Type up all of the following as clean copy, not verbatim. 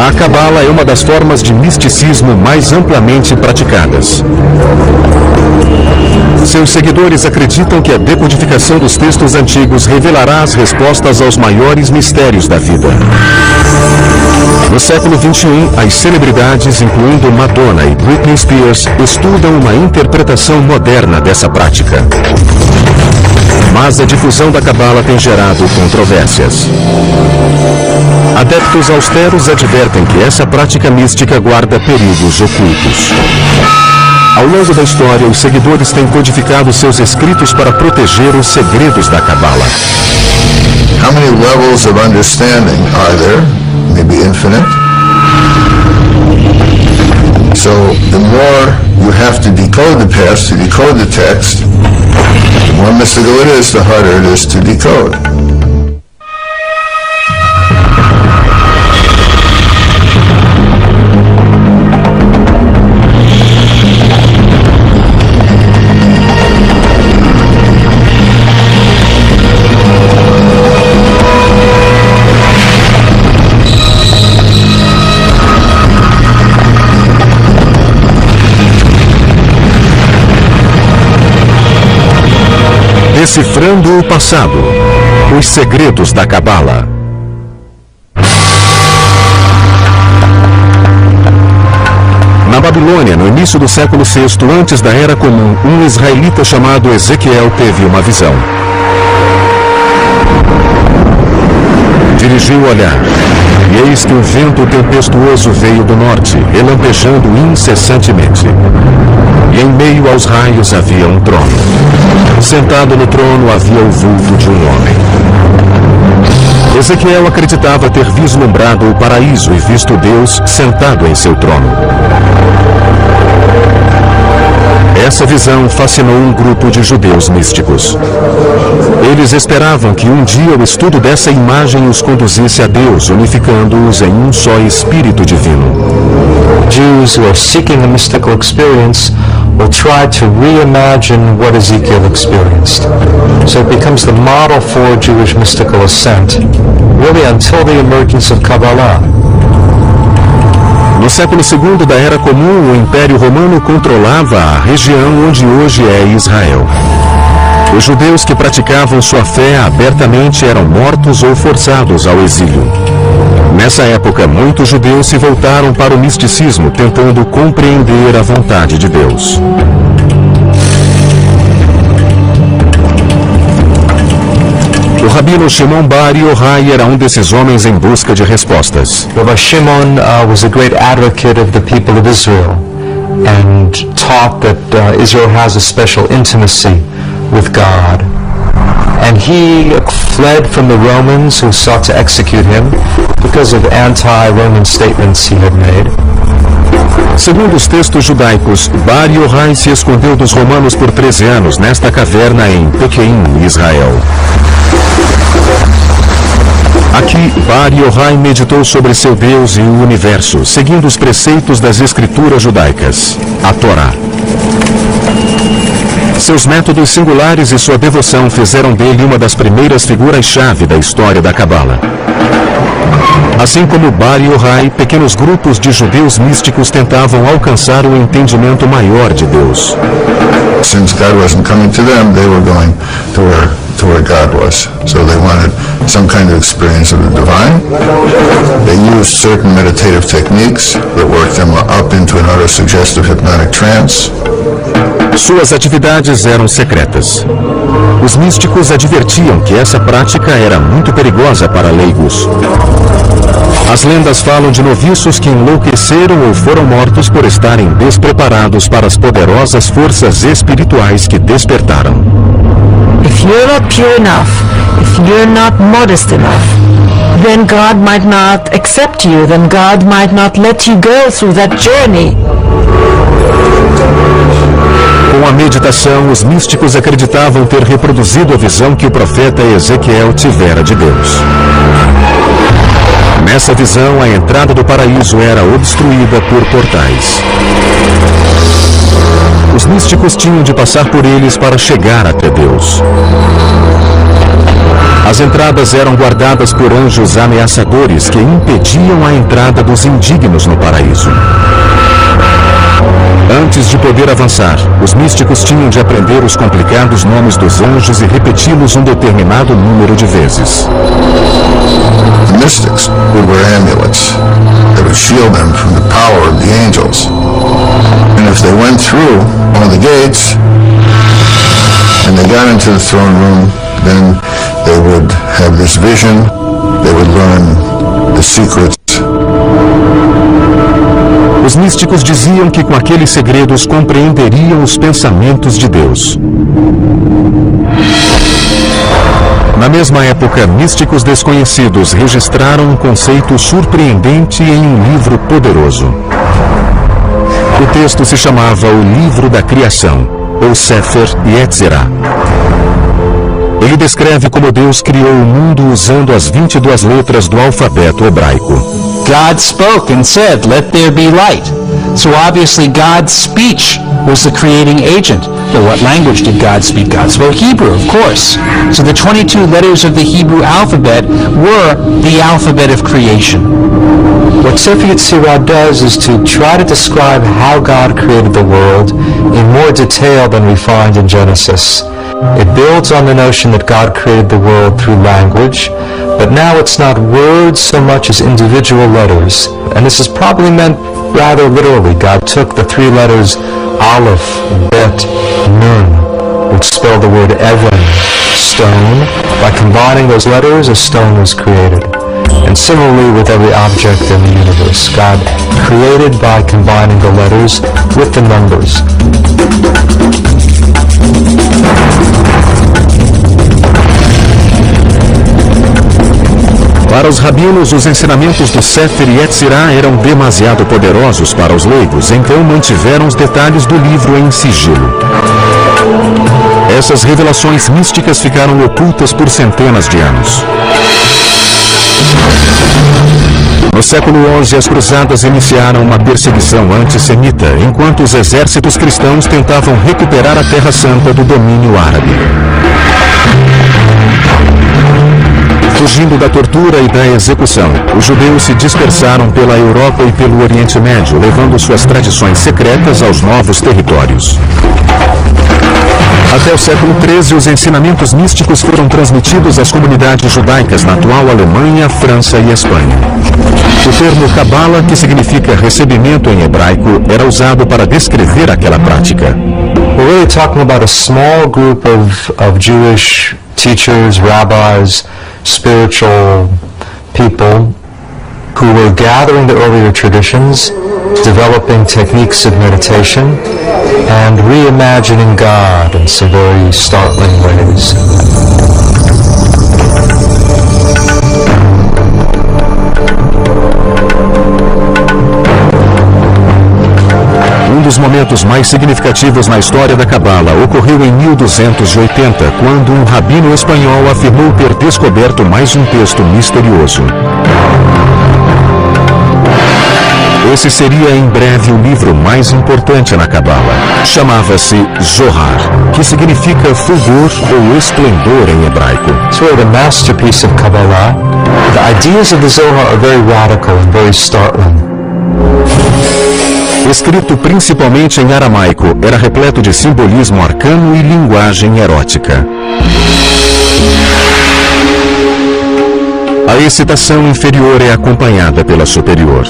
A Cabala é uma das formas de misticismo mais amplamente praticadas. Seus seguidores acreditam que a decodificação dos textos antigos revelará as respostas aos maiores mistérios da vida. No século XXI, as celebridades, incluindo Madonna e Britney Spears, estudam uma interpretação moderna dessa prática. Mas a difusão da Cabala tem gerado controvérsias. Adeptos austeros advertem que essa prática mística guarda perigos ocultos. Ao longo da história, os seguidores têm codificado seus escritos para proteger os segredos da Cabala. How many levels of understanding are there? Maybe infinite. So the more you have to decode the past, to decode the text, the more mystical it is, the harder it is to decode. Decifrando o passado. Os segredos da Cabala. Na Babilônia, no início do século VI, antes da Era Comum, um israelita chamado Ezequiel teve uma visão. Dirigiu o olhar, e eis que um vento tempestuoso veio do norte, relampejando incessantemente. E em meio aos raios havia um trono. Sentado no trono havia o vulto de um homem. Ezequiel acreditava ter vislumbrado o paraíso e visto Deus sentado em seu trono. Essa visão fascinou um grupo de judeus místicos. Eles esperavam que um dia o estudo dessa imagem os conduzisse a Deus, unificando-os em um só Espírito Divino. Jews who are seeking a mystical experience will try to reimagine what Ezekiel experienced. So it becomes the model for Jewish mystical ascent, really until the emergence of Kabbalah. No século II da Era Comum, o Império Romano controlava a região onde hoje é Israel. Os judeus que praticavam sua fé abertamente eram mortos ou forçados ao exílio. Nessa época, muitos judeus se voltaram para o misticismo, tentando compreender a vontade de Deus. O rabino Shimon Bar Yochai era um desses homens em busca de respostas. Rabbi Shimon was a great advocate of the people of Israel and taught that Israel has a special intimacy with God. And he fled from the Romans who sought to execute him because of anti-Roman statements he had made. Segundo os textos judaicos, Bar Yochai se escondeu dos romanos por 13 anos nesta caverna em Pequim, Israel. Aqui, Bar Yochai meditou sobre seu Deus e o universo, seguindo os preceitos das escrituras judaicas, a Torá. Seus métodos singulares e sua devoção fizeram dele uma das primeiras figuras-chave da história da Cabala. Assim como Bar Yochai, pequenos grupos de judeus místicos tentavam alcançar o entendimento maior de Deus. Since God wasn't coming to them, they were going to where God was. So they wanted some kind of experience of the divine. They used certain meditative techniques that worked them up into an auto-suggestive hypnotic trance. Suas atividades eram secretas. Os místicos advertiam que essa prática era muito perigosa para leigos. As lendas falam de noviços que enlouqueceram ou foram mortos por estarem despreparados para as poderosas forças espirituais que despertaram. If you're not pure enough, if you're not modest enough, then God might not accept you, then God might not let you go through that journey. Com a meditação, os místicos acreditavam ter reproduzido a visão que o profeta Ezequiel tivera de Deus. Nessa visão, a entrada do paraíso era obstruída por portais. Os místicos tinham de passar por eles para chegar até Deus. As entradas eram guardadas por anjos ameaçadores que impediam a entrada dos indignos no paraíso. Antes de poder avançar, os místicos tinham de aprender os complicados nomes dos anjos e repeti-los um determinado número de vezes. The mystics would wear amulets that would shield them from the power of the angels. And if they went through one of the gates and they got into the throne room, then they would have this vision, they would learn the secrets. Os místicos diziam que com aqueles segredos compreenderiam os pensamentos de Deus. Na mesma época, místicos desconhecidos registraram um conceito surpreendente em um livro poderoso. O texto se chamava o Livro da Criação, ou Sefer Yetzirah. Ele descreve como Deus criou o mundo usando as 22 letras do alfabeto hebraico. God spoke and said, "Let there be light." So obviously God's speech was the creating agent. But what language did God speak? God spoke Hebrew, of course. So the 22 letters of the Hebrew alphabet were the alphabet of creation. What Sefer Yetzirah does is to try to describe how God created the world in more detail than we find in Genesis. It builds on the notion that God created the world through language, but now it's not words so much as individual letters. And this is probably meant rather literally. God took the 3 letters Aleph, Bet, Nun, which spell the word Even, stone. By combining those letters, a stone was created. And similarly with every object in the universe, God created by combining the letters with the numbers. Para os rabinos, os ensinamentos do Sefer Yetzirah eram demasiado poderosos para os leigos, então mantiveram os detalhes do livro em sigilo. Essas revelações místicas ficaram ocultas por centenas de anos. No século XI, as cruzadas iniciaram uma perseguição antissemita, enquanto os exércitos cristãos tentavam recuperar a Terra Santa do domínio árabe. Fugindo da tortura e da execução, os judeus se dispersaram pela Europa e pelo Oriente Médio, levando suas tradições secretas aos novos territórios. Até o século XIII, os ensinamentos místicos foram transmitidos às comunidades judaicas na atual Alemanha, França e Espanha. O termo Kabbalah, que significa recebimento em hebraico, era usado para descrever aquela prática. We're really talking about a small group of Jewish teachers, rabbis, spiritual people who were gathering the earlier traditions, developing techniques of meditation, and reimagining God in some very startling ways. Um dos momentos mais significativos na história da Cabala ocorreu em 1280, quando um rabino espanhol afirmou ter descoberto mais um texto misterioso. Esse seria em breve o livro mais importante na Cabala. Chamava-se Zohar, que significa fulgor ou esplendor em hebraico. It's really the masterpiece of Kabbalah. The ideas of the Zohar are very radical and very startling. Escrito principalmente em aramaico, era repleto de simbolismo arcano e linguagem erótica. A excitação inferior é acompanhada pela superior.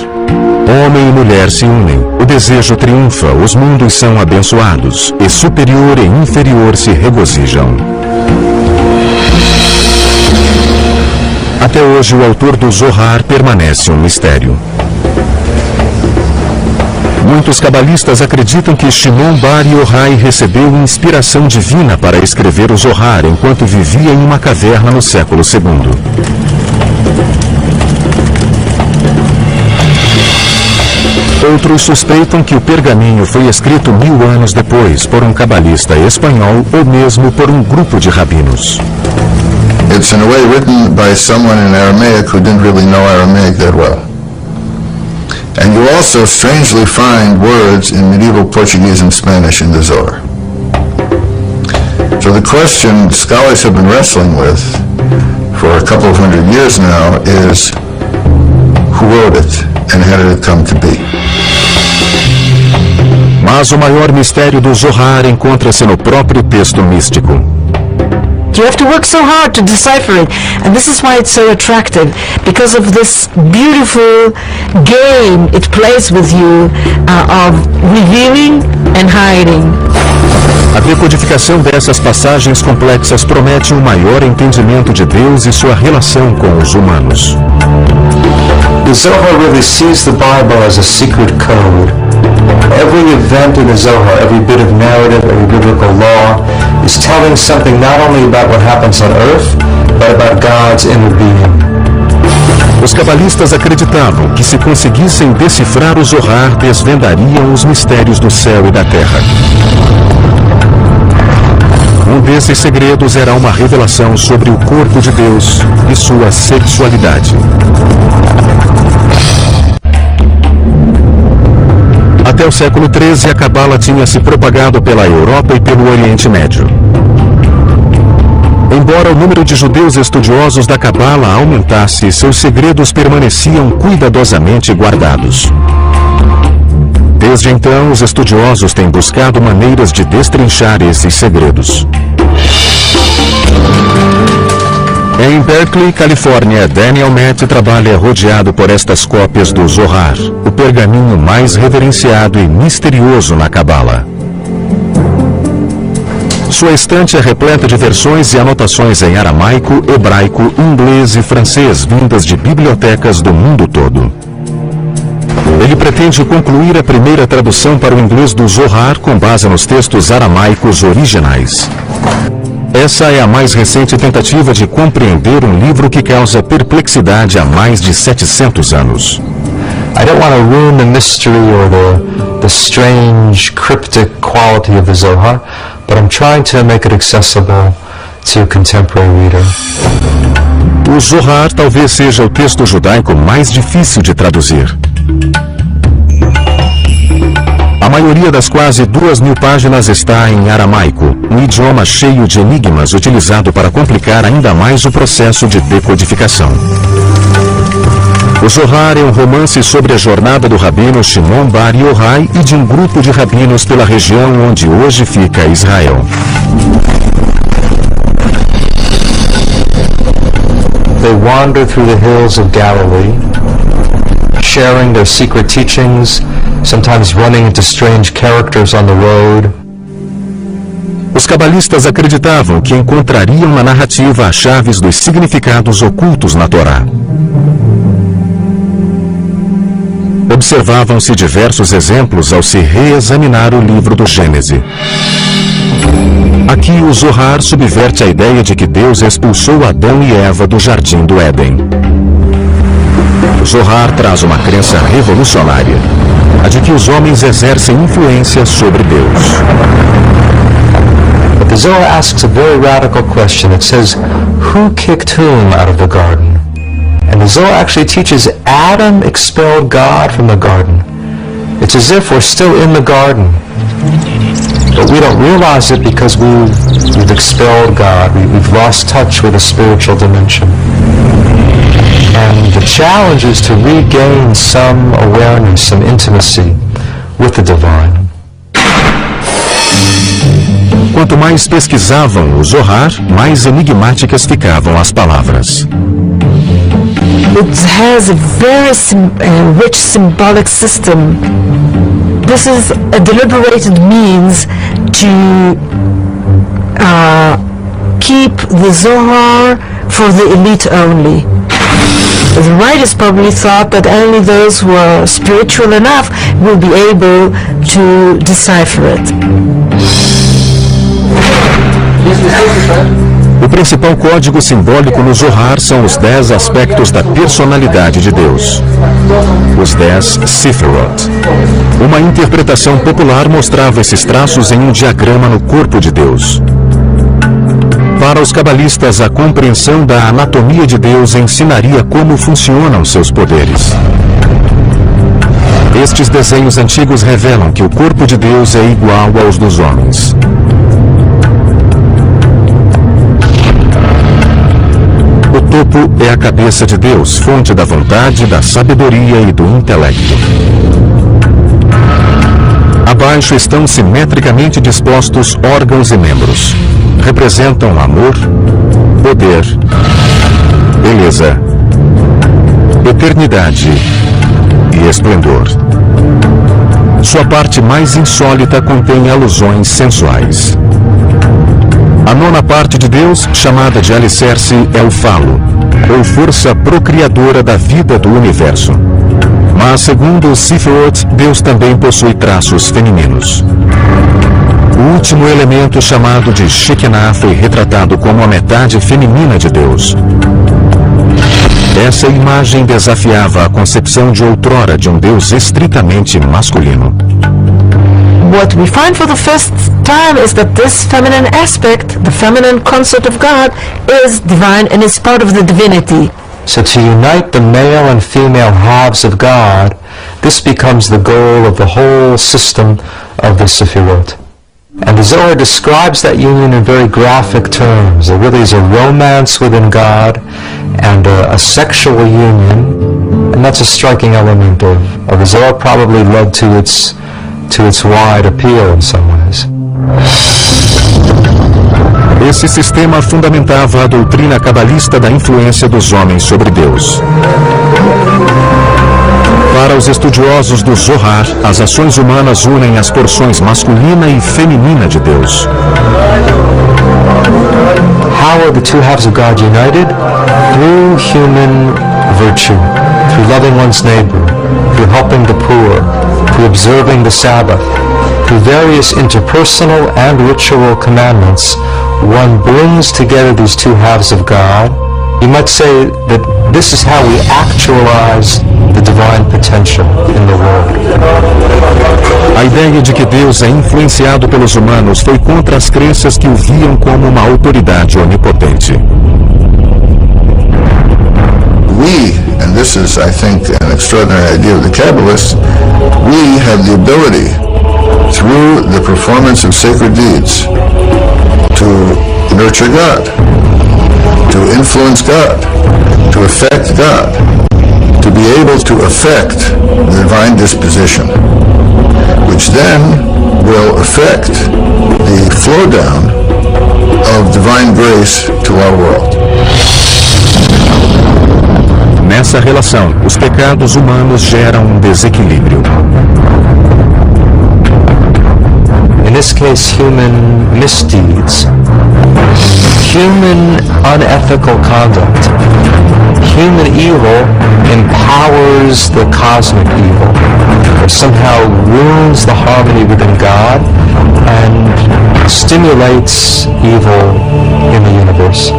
Homem e mulher se unem, o desejo triunfa, os mundos são abençoados, e superior e inferior se regozijam. Até hoje, o autor do Zohar permanece um mistério. Muitos cabalistas acreditam que Shimon Bar Yochai recebeu inspiração divina para escrever o Zohar enquanto vivia em uma caverna no século II. Outros suspeitam que o pergaminho foi escrito 1000 anos depois por um cabalista espanhol ou mesmo por um grupo de rabinos. It's in a way written by someone in Aramaic who didn't really know Aramaic that well. And you also strangely find words in medieval Portuguese and Spanish in the Zohar. So the question scholars have been wrestling with couple of hundred years now is who wrote it and how did it come to be. Mas o maior mistério do Zohar encontra-se no próprio texto místico. You have to work so hard to decipher it, and this is why it's so attractive, because of this beautiful game it plays with you of revealing and hiding. A decodificação dessas passagens complexas promete um maior entendimento de Deus e sua relação com os humanos. The Zohar really sees the Bible as a secret code. Every event in the Zohar, every bit of narrative, every biblical law, is telling something not only about what happens on earth, but about God's inner being. Os cabalistas acreditavam que se conseguissem decifrar o Zohar, desvendariam os mistérios do céu e da terra. Um desses segredos era uma revelação sobre o corpo de Deus e sua sexualidade. Até o século XIII, a Cabala tinha se propagado pela Europa e pelo Oriente Médio. Embora o número de judeus estudiosos da Cabala aumentasse, seus segredos permaneciam cuidadosamente guardados. Desde então, os estudiosos têm buscado maneiras de destrinchar esses segredos. Em Berkeley, Califórnia, Daniel Matt trabalha rodeado por estas cópias do Zohar, o pergaminho mais reverenciado e misterioso na Cabala. Sua estante é repleta de versões e anotações em aramaico, hebraico, inglês e francês, vindas de bibliotecas do mundo todo. Ele pretende concluir a primeira tradução para o inglês do Zohar com base nos textos aramaicos originais. Essa é a mais recente tentativa de compreender um livro que causa perplexidade há mais de 700 anos. I don't want to ruin the mystery or the strange, cryptic quality of the Zohar, but I'm trying to make it accessible to a contemporary reader. O Zohar talvez seja o texto judaico mais difícil de traduzir. A maioria das quase 2.000 páginas está em aramaico, um idioma cheio de enigmas utilizado para complicar ainda mais o processo de decodificação. O Zohar é um romance sobre a jornada do rabino Shimon Bar Yochai e de um grupo de rabinos pela região onde hoje fica Israel. They wander through the hills of Galilee, sharing their secret teachings, sometimes running into strange characters on the road. Os cabalistas acreditavam que encontrariam na narrativa as chaves dos significados ocultos na Torá. Observavam-se diversos exemplos ao se reexaminar o livro do Gênesis. Aqui o Zohar subverte a ideia de que Deus expulsou Adão e Eva do Jardim do Éden. O Zohar traz uma crença revolucionária, a de que os homens exercem influência sobre Deus. But the Zohar asks a very radical question. It says, who kicked whom out of the garden? And the Zohar actually teaches Adam expelled God from the garden. It's as if we're still in the garden, but we don't realize it because we've expelled God. We've lost touch with a spiritual dimension. And the challenge is to regain some awareness, some intimacy with the divine. Quanto mais pesquisavam o Zohar, mais enigmáticas ficavam as palavras. It has a very rich symbolic system. This is a deliberated means to keep the Zohar for the elite only. The writers probably thought that only those who are spiritual enough will be able to decipher it. O principal código simbólico no Zohar são os 10 aspectos da personalidade de Deus. Os 10 Sefirot. Uma interpretação popular mostrava esses traços em um diagrama no corpo de Deus. Para os cabalistas, a compreensão da anatomia de Deus ensinaria como funcionam seus poderes. Estes desenhos antigos revelam que o corpo de Deus é igual aos dos homens. O topo é a cabeça de Deus, fonte da vontade, da sabedoria e do intelecto. Abaixo estão simetricamente dispostos órgãos e membros. Representam amor, poder, beleza, eternidade e esplendor. Sua parte mais insólita contém alusões sensuais. A nona parte de Deus, chamada de alicerce, é o falo, ou força procriadora da vida do universo. Mas, segundo o Sifirot, Deus também possui traços femininos. O último elemento, chamado de Shekinah, foi retratado como a metade feminina de Deus. Essa imagem desafiava a concepção de outrora de um Deus estritamente masculino. What we find for the first time is that this feminine aspect, the feminine concept of God, is divine and is part of the divinity. So to unite the male and female halves of God, this becomes the goal of the whole system of the Sefirot. And the Zohar describes that union in very graphic terms. There really is a romance within God and a sexual union, and that's a striking element of the Zohar, probably led to its wide appeal in some ways. Esse sistema fundamentava a doutrina cabalista da influência dos homens sobre Deus. Para os estudiosos do Zohar, as ações humanas unem as porções masculina e feminina de Deus. How are the two halves of God united? Through human virtue, through loving one's neighbor, through helping the poor, through observing the Sabbath, through various interpersonal and ritual commandments. One brings together these two halves of God. You might say that this is how we actualize the divine potential in the world. A ideia de que Deus é influenciado pelos humanos foi contra as crenças que o viam como uma autoridade onipotente. We, and this is, I think, an extraordinary idea of the Kabbalists, we have the ability, through the performance of sacred deeds, to nurture God, to influence God, to affect God, to be able to affect the divine disposition, which then will affect the flow down of divine grace to our world. Nessa relação, os pecados humanos geram um desequilíbrio. In this case, human misdeeds, human unethical conduct, human evil empowers the cosmic evil, or somehow ruins the harmony within God and stimulates evil in the universe.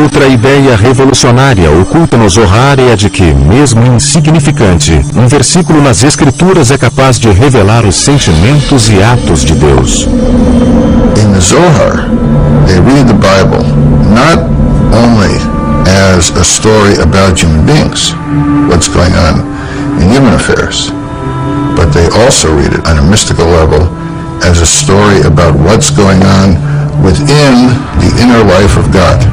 Outra ideia revolucionária oculta no Zohar é a de que, mesmo insignificante, um versículo nas Escrituras é capaz de revelar os sentimentos e atos de Deus. In the Zohar, they read the Bible not only as a story about human beings, what's going on in human affairs, but they also read it on a mystical level as a story about what's going on within the inner life of God.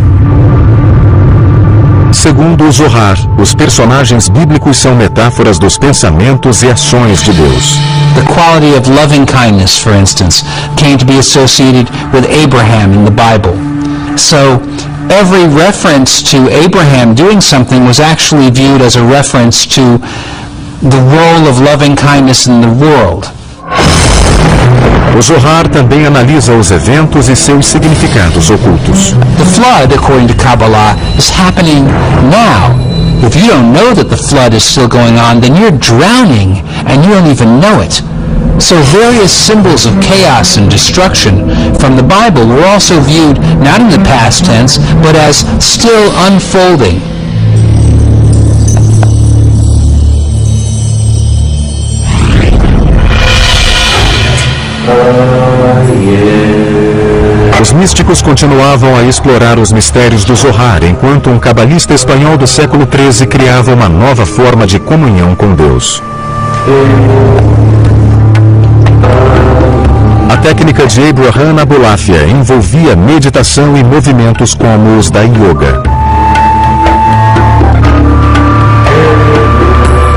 Segundo o Zohar, os personagens bíblicos são metáforas dos pensamentos e ações de Deus. The quality of loving kindness, for instance, came to be associated with Abraham in the Bible. So every reference to Abraham doing something was actually viewed as a reference to the role of loving kindness in the world. O Zohar também analisa os eventos e seus significados ocultos. The flood, according to Kabbalah, is happening now. If you don't know that the flood is still going on, then you're drowning and you don't even know it. So various symbols of chaos and destruction from the Bible were also viewed not in the past tense, but as still unfolding. Os místicos continuavam a explorar os mistérios do Zohar, enquanto um cabalista espanhol do século XIII criava uma nova forma de comunhão com Deus. A técnica de Abraham Abulafia envolvia meditação e movimentos como os da yoga.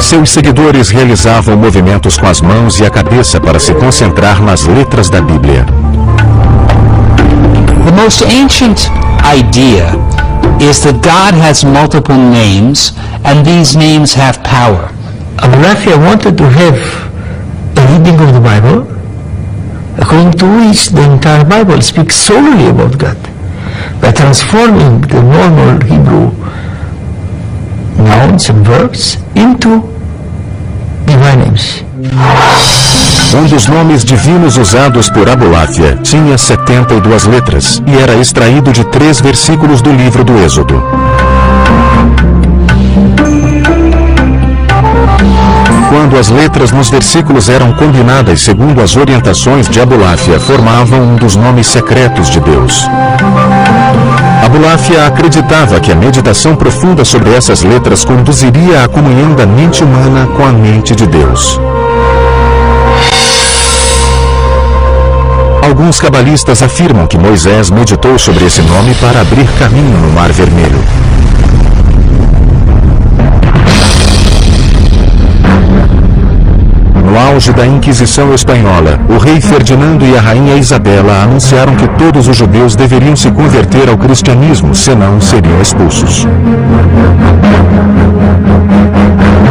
Seus seguidores realizavam movimentos com as mãos e a cabeça para se concentrar nas letras da Bíblia. The most ancient idea is that God has multiple names and these names have power. Abulafia wanted to have a reading of the Bible according to which the entire Bible speaks solely about God, by transforming the normal Hebrew nouns and verbs into divine names. Um dos nomes divinos usados por Abulafia tinha 72 letras e era extraído de 3 versículos do livro do Êxodo. Quando as letras nos versículos eram combinadas segundo as orientações de Abulafia, formavam um dos nomes secretos de Deus. Abulafia acreditava que a meditação profunda sobre essas letras conduziria à comunhão da mente humana com a mente de Deus. Alguns cabalistas afirmam que Moisés meditou sobre esse nome para abrir caminho no Mar Vermelho. No auge da Inquisição Espanhola, o rei Ferdinando e a rainha Isabela anunciaram que todos os judeus deveriam se converter ao cristianismo, senão seriam expulsos.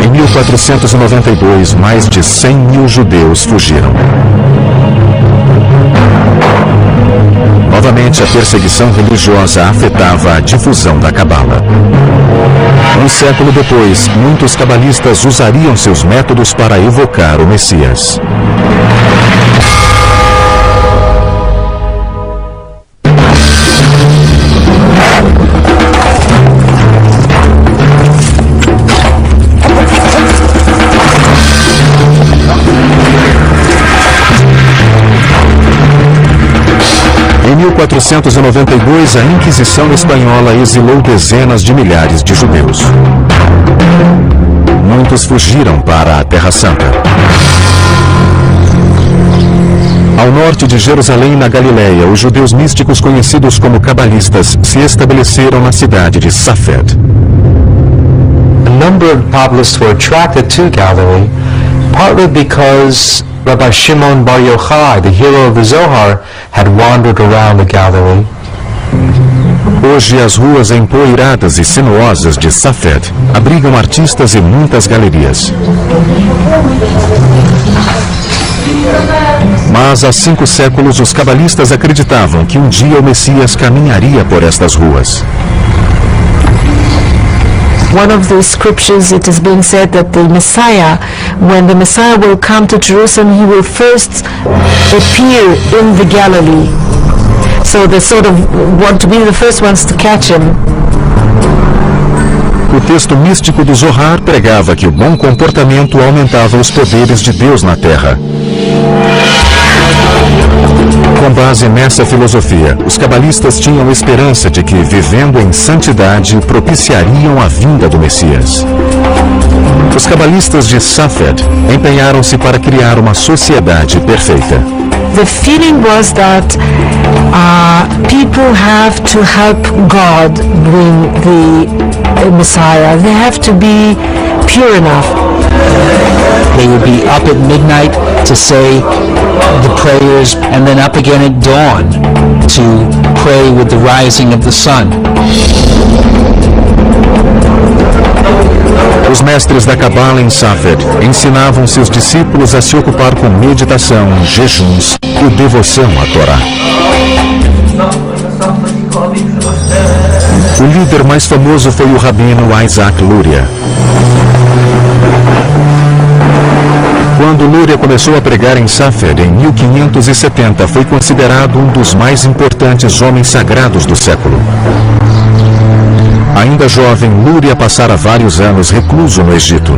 Em 1492, mais de 100 mil judeus fugiram. Novamente, a perseguição religiosa afetava a difusão da cabala. Um século depois, muitos cabalistas usariam seus métodos para evocar o Messias. Em 1492, a Inquisição Espanhola exilou dezenas de milhares de judeus. Muitos fugiram para a Terra Santa. Ao norte de Jerusalém, na Galileia, os judeus místicos conhecidos como cabalistas se estabeleceram na cidade de Safed. A number of Kabbalists were attracted to Galilee, partly because Rabbi Shimon Bar Yochai, the hero of the Zohar, had wandered around the Galilee. Hoje, as ruas empoeiradas e sinuosas de Safed abrigam artistas e muitas galerias. Mas há 5 séculos, os cabalistas acreditavam que um dia o Messias caminharia por estas ruas. One of the scriptures, it is being said that the Messiah, when the Messiah will come to Jerusalem, he will first appear in the Galilee. So they sort of want to be the first ones to catch him. O texto místico do Zohar pregava que o bom comportamento aumentava os poderes de Deus na terra. Com base nessa filosofia, os cabalistas tinham esperança de que, vivendo em santidade, propiciariam a vinda do Messias. Os cabalistas de Safed empenharam-se para criar uma sociedade perfeita. The feeling was that people have to help God bring the Messiah. They have to be pure enough. They would be up at midnight to say the prayers and then up again at dawn to pray with the rising of the sun. Os mestres da Cabala em Safed ensinavam seus discípulos a se ocupar com meditação, jejuns e devoção à Torá. O líder mais famoso foi o rabino Isaac Luria. Quando Luria começou a pregar em Safed em 1570, foi considerado um dos mais importantes homens sagrados do século. Ainda jovem, Luria passara vários anos recluso no Egito.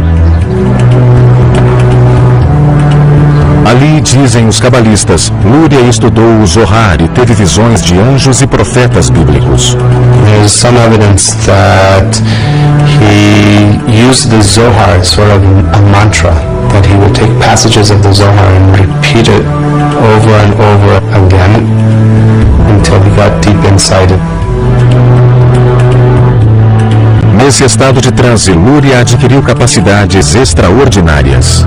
Ali, dizem os cabalistas, Luria estudou o Zohar e teve visões de anjos e profetas bíblicos. there's some evidence that he used the Zohar as sort of a mantra, that he would take passages of the Zohar and repeat it over and over again until he got deep inside it. Nesse estado de transe, Luria adquiriu capacidades extraordinárias.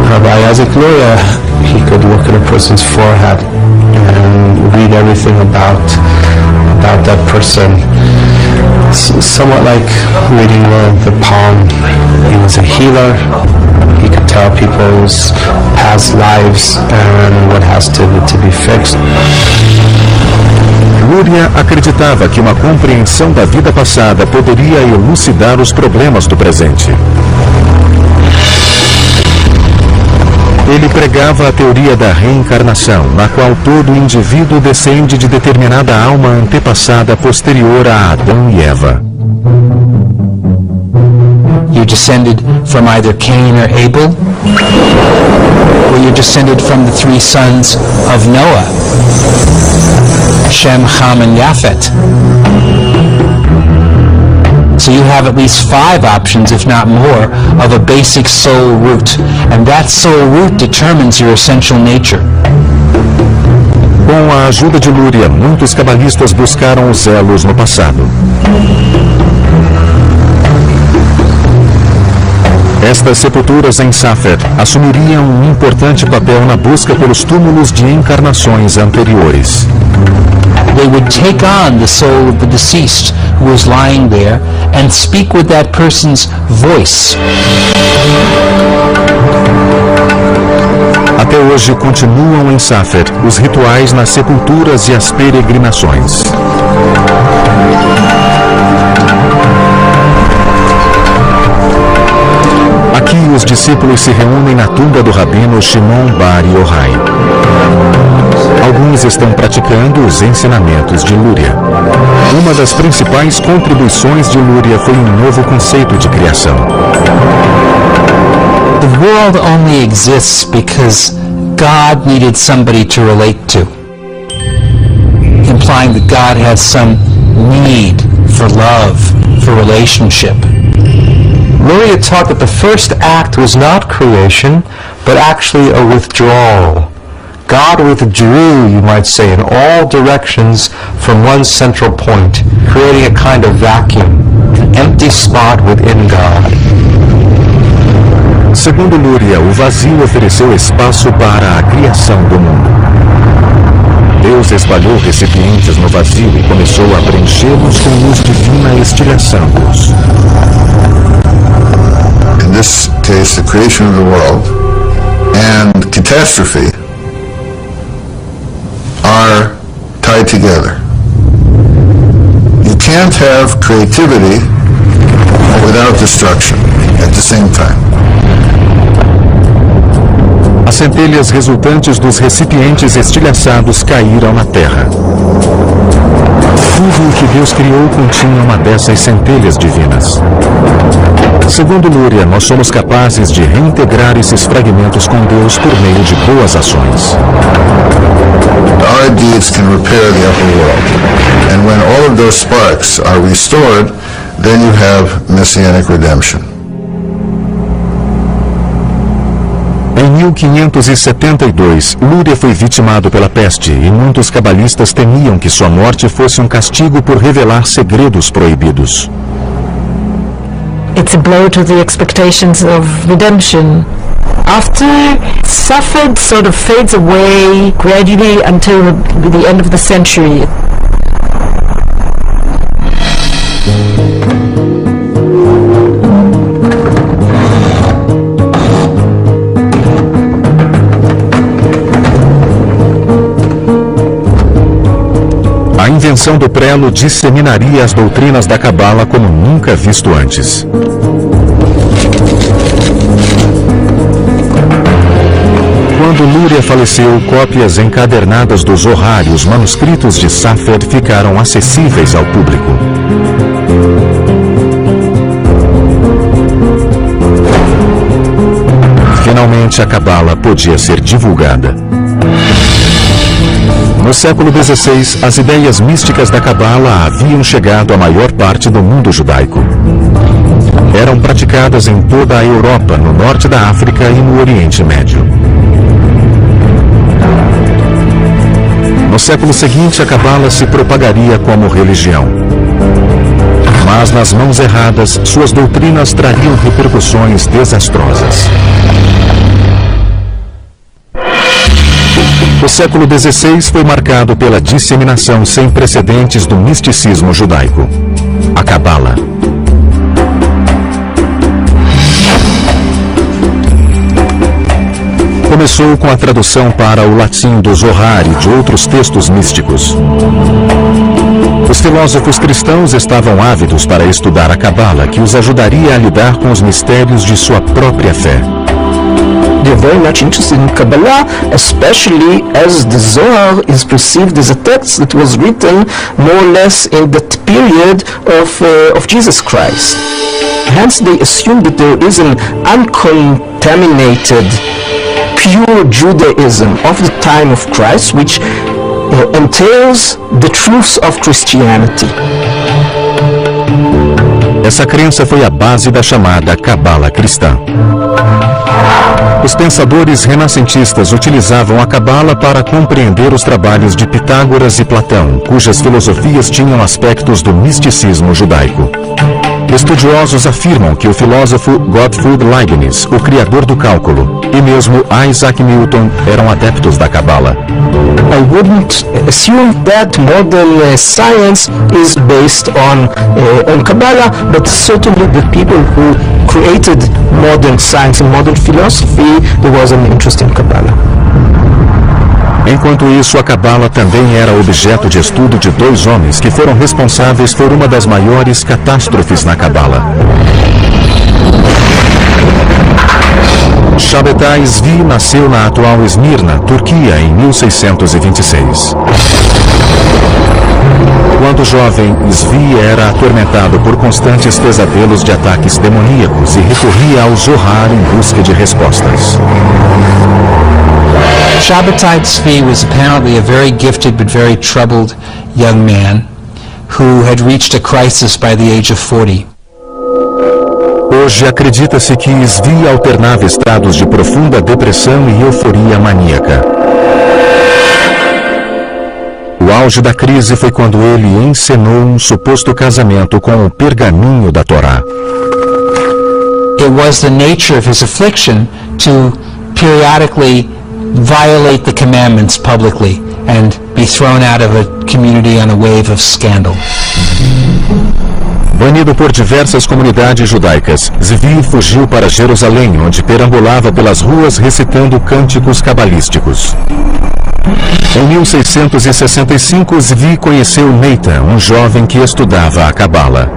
Rabbi Isaac Luria, he could look at a person's forehead and read everything about that person, somewhat like reading the palm. He was a healer. He could tell people's past lives and what has to be fixed. Luria acreditava que uma compreensão da vida passada poderia elucidar os problemas do presente. Ele pregava a teoria da reencarnação, na qual todo indivíduo descende de determinada alma antepassada posterior a Adão e Eva. You descended from either Cain or Abel, or you descended from the three sons of Noah, Shem, Ham, and Japhet. So you have at least 5 options, if not more, of a basic soul root. And that soul root determines your essential nature. Com a ajuda de Luria, muitos cabalistas buscaram os elos no passado. Estas sepulturas em Safer assumiriam um importante papel na busca pelos túmulos de encarnações anteriores. They would take on the soul of the deceased who was lying there and speak with that person's voice. Até hoje continuam em Safer os rituais nas sepulturas e as peregrinações. Aqui os discípulos se reúnem na tumba do rabino Shimon Bar Yochai. Alguns estão praticando os ensinamentos de Luria. Uma das principais contribuições de Luria foi um novo conceito de criação. The world only exists because God needed somebody to relate to, implying that God has some need for love, for relationship. Luria taught that the first act was not creation, but actually a withdrawal. God withdrew, you might say, in all directions from one central point, creating a kind of vacuum, an empty spot within God. Segundo Luria, o vazio ofereceu espaço para a criação do mundo. Deus espalhou recipientes no vazio e começou a preenchê-los com luz divina, estilhaçando-os. In this case, the creation of the world and catastrophe are tied together. You can't have creativity without destruction at the same time. As centelhas resultantes dos recipientes estilhaçados caíram na terra. Tudo o que Deus criou continha uma dessas centelhas divinas. Segundo Luria, nós somos capazes de reintegrar esses fragmentos com Deus por meio de boas ações. Our deeds can repair the upper world. And when all of those sparks are restored, then you have messianic redemption. Em 1572, Luria foi vitimado pela peste e muitos cabalistas temiam que sua morte fosse um castigo por revelar segredos proibidos. It's a blow to the expectations of redemption. After Safer sort of fades away gradually until the end of the century. A invenção do prelo disseminaria as doutrinas da Cabala como nunca visto antes. Quando Luria faleceu, cópias encadernadas dos Zohar e os manuscritos de Safer ficaram acessíveis ao público. Finalmente a Cabala podia ser divulgada. No século XVI, as ideias místicas da Cabala haviam chegado à maior parte do mundo judaico. Eram praticadas em toda a Europa, no norte da África e no Oriente Médio. No século seguinte, a Cabala se propagaria como religião. Mas nas mãos erradas, suas doutrinas trariam repercussões desastrosas. O século XVI foi marcado pela disseminação sem precedentes do misticismo judaico, a Cabala. Começou com a tradução para o latim do Zohar e de outros textos místicos. Os filósofos cristãos estavam ávidos para estudar a Cabala, que os ajudaria a lidar com os mistérios de sua própria fé. They're very much interested in Kabbalah, especially as the Zohar is perceived as a text that was written more or less in that period of Jesus Christ. Hence they assume that there is an uncontaminated pure Judaism of the time of Christ, which entails the truths of Christianity. Essa crença foi a base da chamada Cabala cristã. Os pensadores renascentistas utilizavam a Cabala para compreender os trabalhos de Pitágoras e Platão, cujas filosofias tinham aspectos do misticismo judaico. Estudiosos afirmam que o filósofo Gottfried Leibniz, o criador do cálculo, e mesmo Isaac Newton eram adeptos da Cabala. I wouldn't assume that modern science is based on Kabbalah, but certainly the people who created modern science and modern philosophy, there was an interest in Kabbalah. Enquanto isso, a Cabala também era objeto de estudo de dois homens que foram responsáveis por uma das maiores catástrofes na Cabala. Shabbatai Zvi nasceu na atual Esmirna, Turquia, em 1626. Quando jovem, Zvi era atormentado por constantes pesadelos de ataques demoníacos e recorria ao Zohar em busca de respostas. Shabbatai Tzvi was apparently a very gifted but very troubled young man who had reached a crisis by the age of 40. Hoje acredita-se que Zvi alternava estados de profunda depressão e euforia maníaca. O auge da crise foi quando ele encenou um suposto casamento com o pergaminho da Torá. It was the nature of his affliction to periodically violate the commandments publicly and be thrown out of a community on a wave of scandal. Banido por diversas comunidades judaicas, Zvi fugiu para Jerusalém, onde perambulava pelas ruas recitando cânticos cabalísticos. Em 1665, Zvi conheceu Neitan, um jovem que estudava a Cabala.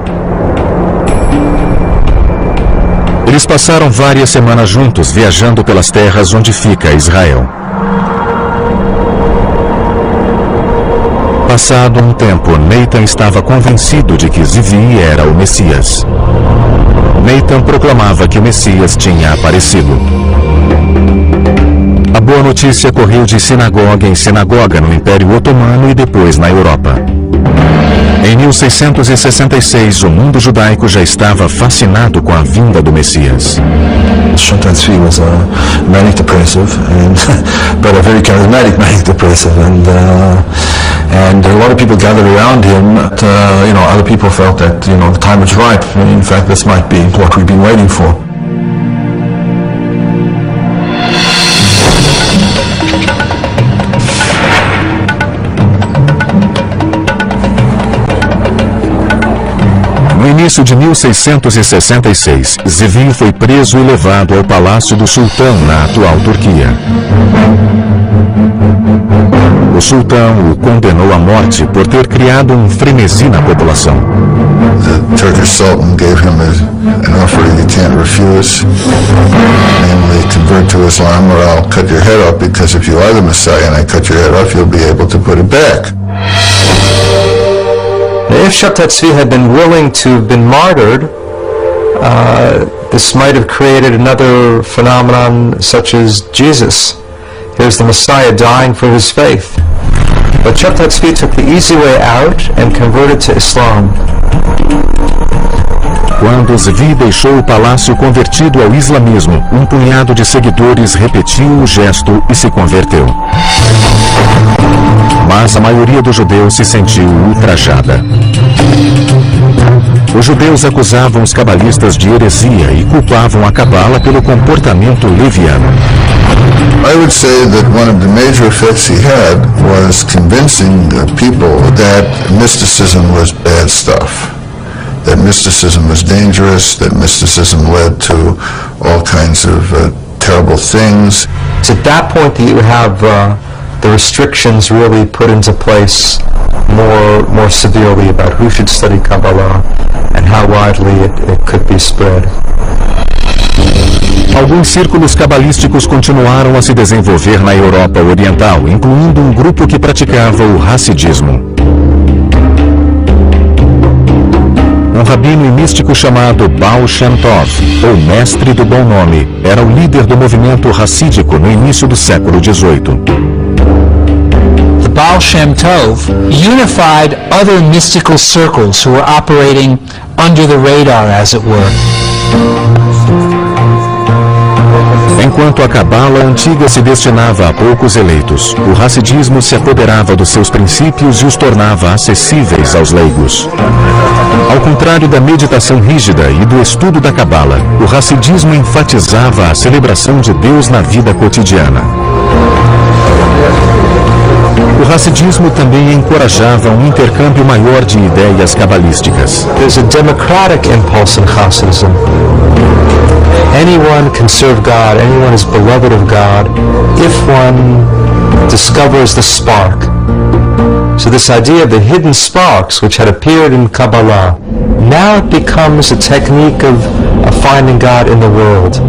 Eles passaram várias semanas juntos, viajando pelas terras onde fica Israel. Passado um tempo, Neitan estava convencido de que Zvi era o Messias. Neitan proclamava que o Messias tinha aparecido. A boa notícia correu de sinagoga em sinagoga no Império Otomano e depois na Europa. Em 1666, o mundo judaico já estava fascinado com a vinda do Messias. Shabbatai Tzvi was a manic depressive, but a very charismatic manic depressive, and a lot of people gathered around him. Other people felt that the time was ripe. In fact, this might be what we've been waiting for. No início de 1666, Zvi foi preso e levado ao palácio do sultão na atual Turquia. O sultão o condenou à morte por ter criado um frenesi na população. The Turkish Sultan gave him an offer he can't refuse, namely convert to Islam or I'll cut your head off, because if you are the Messiah and I cut your head off, you'll be able to put it back. If Shabbatai Tzvi had been willing to have been martyred, this might have created another phenomenon such as Jesus. Here's the Messiah dying for his faith. But Chetha Tzvi took the easy way out and converted to Islam. Quando Zvi deixou o palácio convertido ao islamismo, um punhado de seguidores repetiu o gesto e se converteu. Mas a maioria dos judeus se sentiu ultrajada. Os judeus acusavam os cabalistas de heresia e culpavam a Cabala pelo comportamento leviano. I would say that one of the major effects he had was convincing people that mysticism was bad stuff. That mysticism was dangerous, that mysticism led to all kinds of terrible things. It's at that point that you have the restrictions really put into place more severely about who should study Kabbalah and how widely it could be spread. Alguns círculos cabalísticos continuaram a se desenvolver na Europa Oriental, incluindo um grupo que praticava o Hassidismo. Um rabino e místico chamado Baal Shem Tov, ou Mestre do Bom Nome, era o líder do movimento hassídico no início do século XVIII. The Baal Shem Tov unified other mystical circles who were operating under the radar, as it were. Enquanto a Cabala antiga se destinava a poucos eleitos, o Hassidismo se apoderava dos seus princípios e os tornava acessíveis aos leigos. Ao contrário da meditação rígida e do estudo da Cabala, o Hassidismo enfatizava a celebração de Deus na vida cotidiana. O Hassidismo também encorajava um intercâmbio maior de ideias cabalísticas. There's a democratic impulse in Hasidism. Anyone can serve God, anyone is beloved of God, if one discovers the spark. So this idea of the hidden sparks which had appeared in Kabbalah, now it becomes a technique of finding God in the world.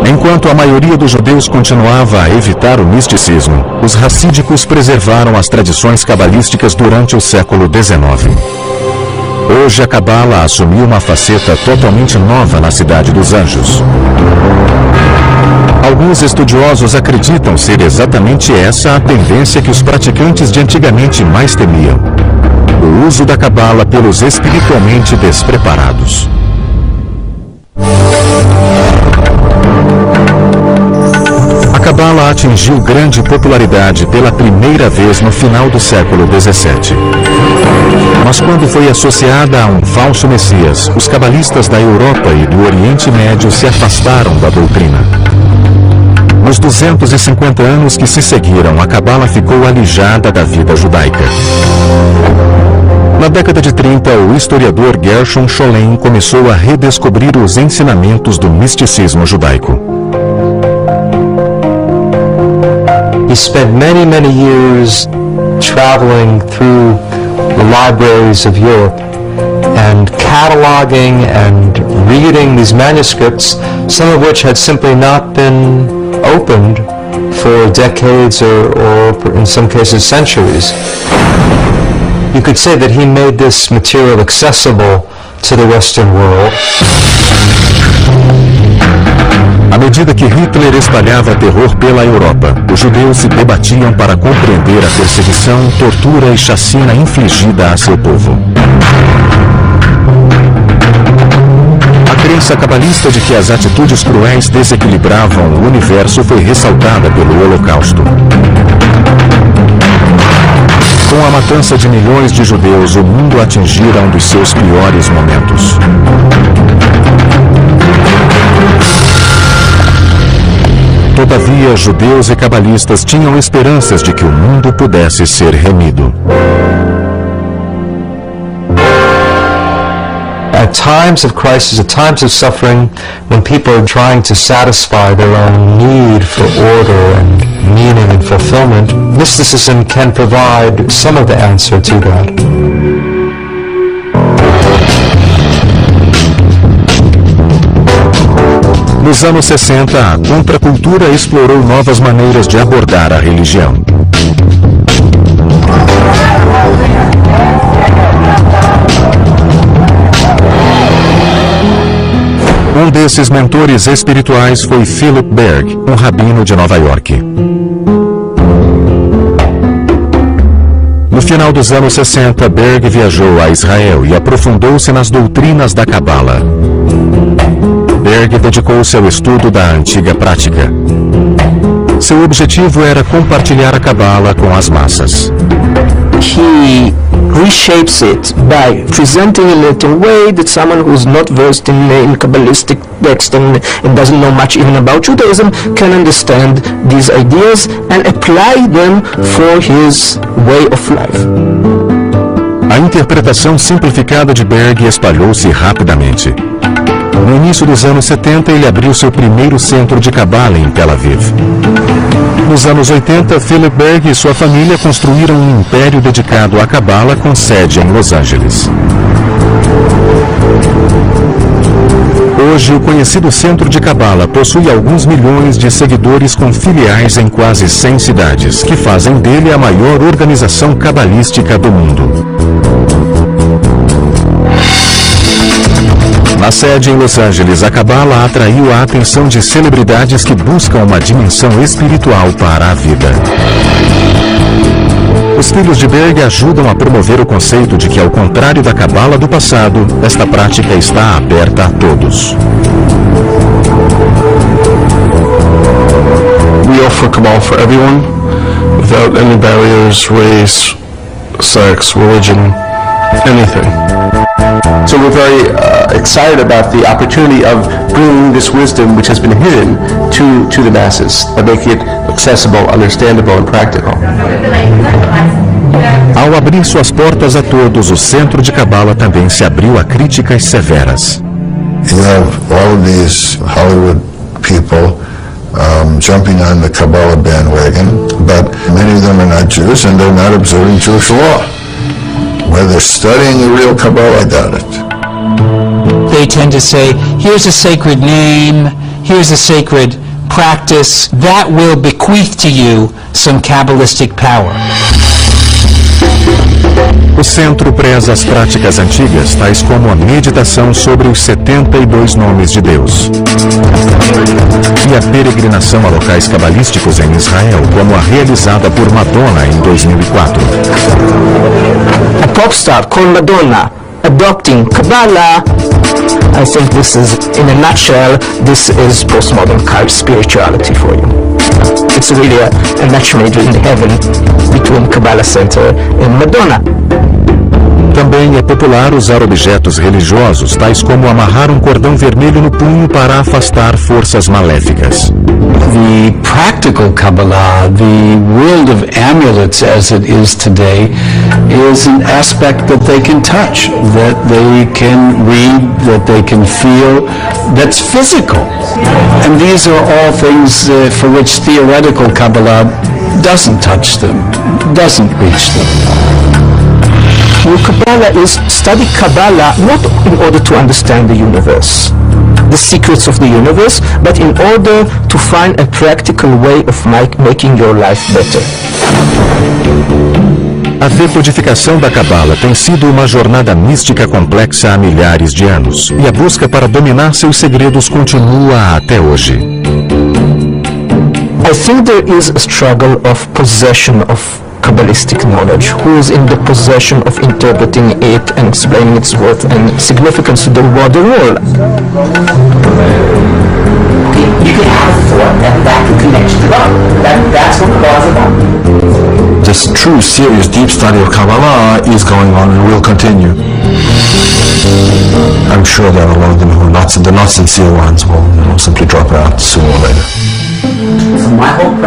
Enquanto a maioria dos judeus continuava a evitar o misticismo, os hassídicos preservaram as tradições cabalísticas durante o século XIX. Hoje a Cabala assumiu uma faceta totalmente nova na Cidade dos Anjos. Alguns estudiosos acreditam ser exatamente essa a tendência que os praticantes de antigamente mais temiam: o uso da Cabala pelos espiritualmente despreparados. A Cabala atingiu grande popularidade pela primeira vez no final do século XVII. Mas quando foi associada a um falso Messias, os cabalistas da Europa e do Oriente Médio se afastaram da doutrina. Nos 250 anos que se seguiram, a Cabala ficou alijada da vida judaica. Na década de 30, o historiador Gershon Scholem começou a redescobrir os ensinamentos do misticismo judaico. He spent many years traveling through the libraries of Europe and cataloging and reading these manuscripts, some of which had simply not been opened for decades or in some cases centuries. You could say that he made this material accessible to the Western world. À medida que Hitler espalhava terror pela Europa, os judeus se debatiam para compreender a perseguição, tortura e chacina infligida a seu povo. A crença cabalista de que as atitudes cruéis desequilibravam o universo foi ressaltada pelo Holocausto. Com a matança de milhões de judeus, o mundo atingira um dos seus piores momentos. Todavia, judeus e cabalistas tinham esperanças de que o mundo pudesse ser remido. At times of crisis, at times of suffering, when people are trying to satisfy their own need for order and meaning and fulfillment, mysticism can provide some of the answer to that. Nos anos 60, a contracultura explorou novas maneiras de abordar a religião. Um desses mentores espirituais foi Philip Berg, um rabino de Nova York. No final dos anos 60, Berg viajou a Israel e aprofundou-se nas doutrinas da Cabala. Berg dedicou-se ao estudo da antiga prática. Seu objetivo era compartilhar a Cabala com as massas. He reshapes it by presenting it in a way that someone who's not versed in Kabbalistic text and doesn't know much even about Judaism can understand these ideas and apply them for his way of life. A interpretação simplificada de Berg espalhou-se rapidamente. No início dos anos 70, ele abriu seu primeiro centro de Cabala em Tel Aviv. Nos anos 80, Philip Berg e sua família construíram um império dedicado à Cabala com sede em Los Angeles. Hoje, o conhecido Centro de Cabala possui alguns milhões de seguidores com filiais em quase 100 cidades, que fazem dele a maior organização cabalística do mundo. Na sede em Los Angeles, a Cabala atraiu a atenção de celebridades que buscam uma dimensão espiritual para a vida. Os filhos de Berg ajudam a promover o conceito de que, ao contrário da Cabala do passado, esta prática está aberta a todos. We offer Kabbalah for everyone, without any barriers, race, sex, religion, anything. So we're very excited about the opportunity of bringing this wisdom, which has been hidden, to the masses, and making it accessible, understandable, and practical. Ao abrir suas portas a todos, o Centro de Cabala também se abriu a críticas severas. You have all of these Hollywood people jumping on the Kabbalah bandwagon, but many of them are not Jews and they're not observing Jewish law. Whether they're studying the real Kabbalah, I doubt it. They tend to say, here's a sacred name, here's a sacred practice, that will bequeath to you some Kabbalistic power. O centro preza as práticas antigas, tais como a meditação sobre os 72 nomes de Deus e a peregrinação a locais cabalísticos em Israel, como a realizada por Madonna em 2004. A pop star called Madonna adopting Kabbalah, I think this is, in a nutshell, this is postmodern spirituality for you. It's really a match made in heaven between Kabbalah Center and Madonna. Também é popular usar objetos religiosos, tais como amarrar um cordão vermelho no punho para afastar forças maléficas. The practical Kabbalah, the world of amulets as it is today, is an aspect that they can touch, that they can read, that they can feel, that's physical. And these are all things for which theoretical Kabbalah doesn't touch them, doesn't reach them. Well, Kabbalah is study Kabbalah not in order to understand the universe, the secrets of the universe, but in order to find a practical way of making your life better. A decodificação da Cabala tem sido uma jornada mística complexa há milhares de anos, e a busca para dominar seus segredos continua até hoje. I think there is a struggle of possession of Kabbalistic knowledge, who is in the possession of interpreting it and explaining its worth and significance to the wider world. You can have a thought that can connect you to God. That's what God is about. This true, serious, deep study of Kabbalah is going on and will continue. I'm sure there are a lot of them who are not, the not sincere ones will simply drop out sooner or later.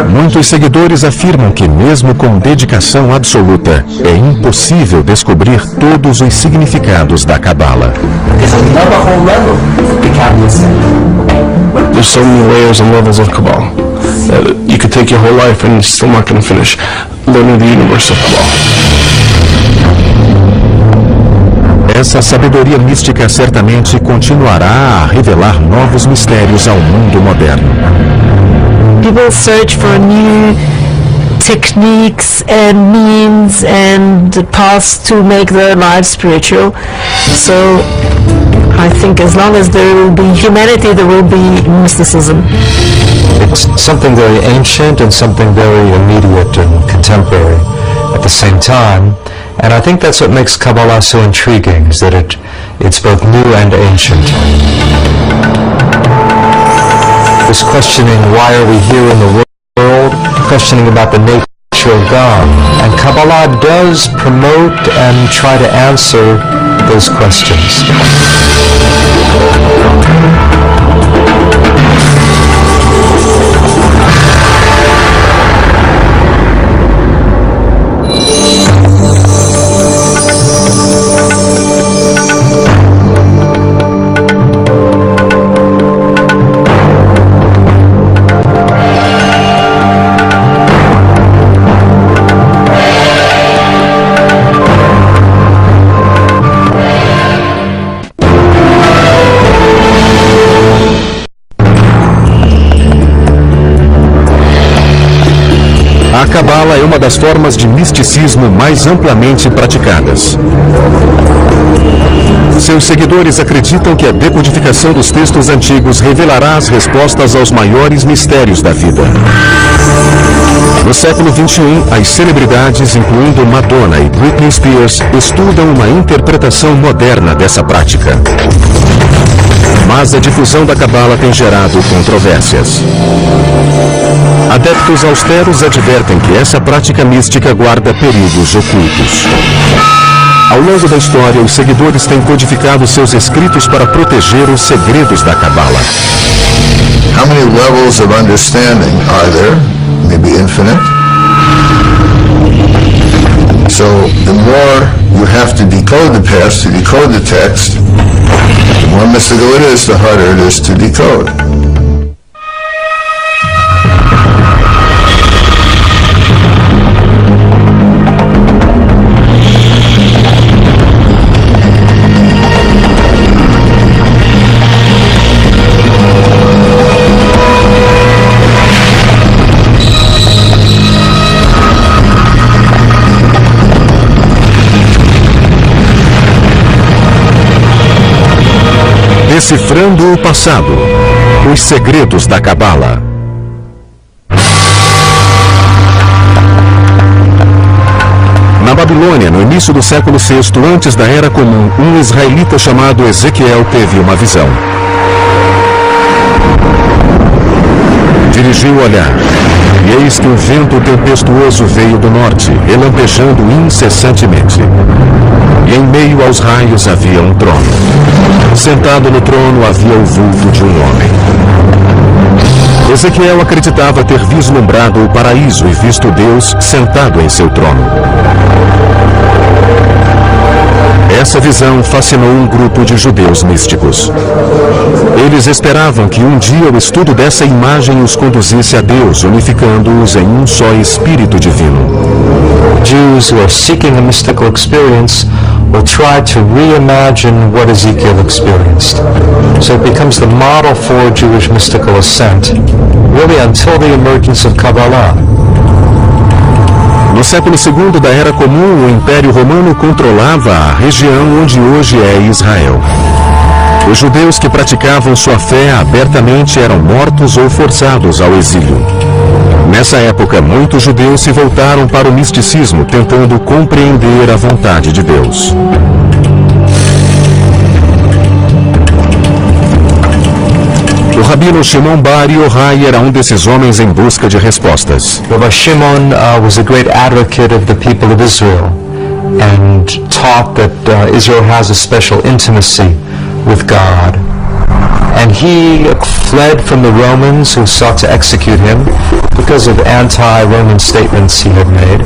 Muitos seguidores afirmam que, mesmo com dedicação absoluta, é impossível descobrir todos os significados da Cabala. There's so many layers and levels of Kabbalah that you could take your whole life and you're still not going to finish learning the universe of Kabbalah. Essa sabedoria mística certamente continuará a revelar novos mistérios ao mundo moderno. People search for new techniques and means and paths to make their lives spiritual. So I think as long as there will be humanity, there will be mysticism. It's something very ancient and something very immediate and contemporary. at the same time. And I think that's what makes Kabbalah so intriguing, is that it's both new and ancient. This questioning, why are we here in the world, questioning about the nature of God. And Kabbalah does promote and try to answer those questions. A Cabala é uma das formas de misticismo mais amplamente praticadas. Seus seguidores acreditam que a decodificação dos textos antigos revelará as respostas aos maiores mistérios da vida. No século XXI, as celebridades, incluindo Madonna e Britney Spears, estudam uma interpretação moderna dessa prática. Mas a difusão da Cabala tem gerado controvérsias. Adeptos austeros advertem que essa prática mística guarda perigos ocultos. Ao longo da história, os seguidores têm codificado seus escritos para proteger os segredos da Cabala. How many levels of understanding are there? Maybe infinite. So the more you have to decode the past, to decode the text, the more mystical it is, the harder it is to decode. Decifrando o passado, os segredos da Cabala. Na Babilônia, no início do século VI, antes da Era Comum, um israelita chamado Ezequiel teve uma visão. Dirigiu o olhar, e eis que um vento tempestuoso veio do norte, relampejando incessantemente. E em meio aos raios havia um trono. Sentado no trono havia o vulto de um homem. Ezequiel acreditava ter vislumbrado o paraíso e visto Deus sentado em seu trono. Essa visão fascinou um grupo de judeus místicos. Eles esperavam que um dia o estudo dessa imagem os conduzisse a Deus, unificando-os em um só Espírito Divino. Jews who are seeking a mystical experience will try to reimagine what Ezekiel experienced. So it becomes the model for Jewish mystical ascent, really until the emergence of Kabbalah. No século II da Era Comum, o Império Romano controlava a região onde hoje é Israel. Os judeus que praticavam sua fé abertamente eram mortos ou forçados ao exílio. Nessa época, muitos judeus se voltaram para o misticismo, tentando compreender a vontade de Deus. O rabino Shimon Bar Yochai era um desses homens em busca de respostas. Rabbi Shimon was a great advocate of the people of Israel and taught that Israel has a special intimacy with God. And he fled from the Romans who sought to execute him because of anti-Roman statements he had made.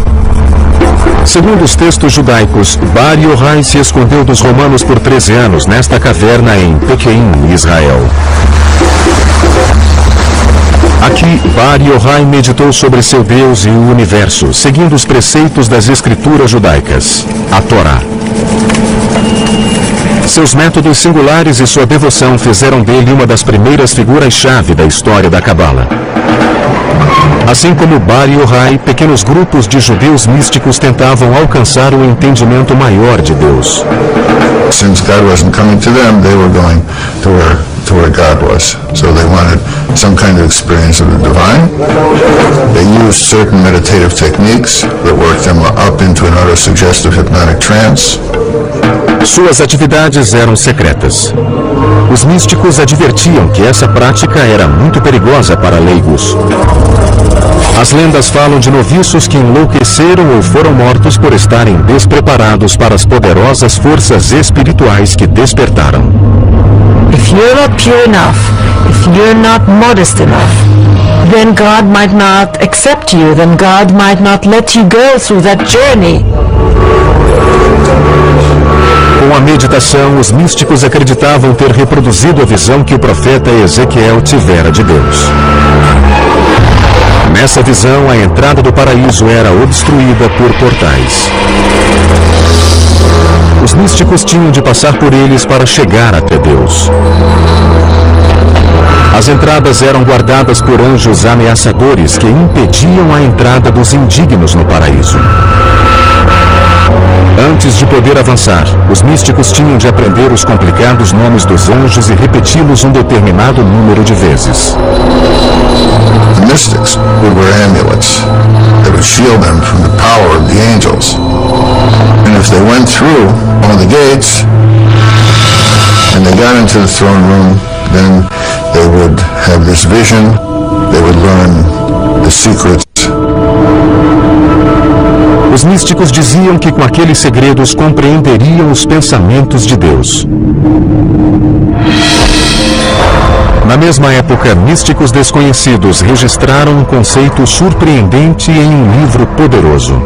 Segundo os textos judaicos, Bar Yochai se escondeu dos romanos por 13 anos nesta caverna em Pequim, Israel. Aqui, Bar Yochai meditou sobre seu Deus e o universo, seguindo os preceitos das escrituras judaicas, a Torá. Seus métodos singulares e sua devoção fizeram dele uma das primeiras figuras-chave da história da Cabala. Assim como Bar Yochai, pequenos grupos de judeus místicos tentavam alcançar o entendimento maior de Deus. Since God wasn't coming to them, they were going to to where God was. So they wanted some kind of experience of the divine. They used certain meditative techniques that worked them up into an auto-suggestive hypnotic trance. Suas atividades eram secretas. Os místicos advertiam que essa prática era muito perigosa para leigos. As lendas falam de noviços que enlouqueceram ou foram mortos por estarem despreparados para as poderosas forças espirituais que despertaram. If you're not pure enough, if you're not modest enough, then God might not accept you, then God might not let you go through that journey. Com a meditação, os místicos acreditavam ter reproduzido a visão que o profeta Ezequiel tivera de Deus. Nessa visão, a entrada do paraíso era obstruída por portais. Os místicos tinham de passar por eles para chegar até Deus. As entradas eram guardadas por anjos ameaçadores que impediam a entrada dos indignos no paraíso. Antes de poder avançar, os místicos tinham de aprender os complicados nomes dos anjos e repeti-los um determinado número de vezes. The mystics would wear amulets that would shield them from the power of the angels. And if they went through one of the gates and they got into the throne room, then they would have this vision, they would learn the secrets. Os místicos diziam que com aqueles segredos compreenderiam os pensamentos de Deus. Na mesma época, místicos desconhecidos registraram um conceito surpreendente em um livro poderoso.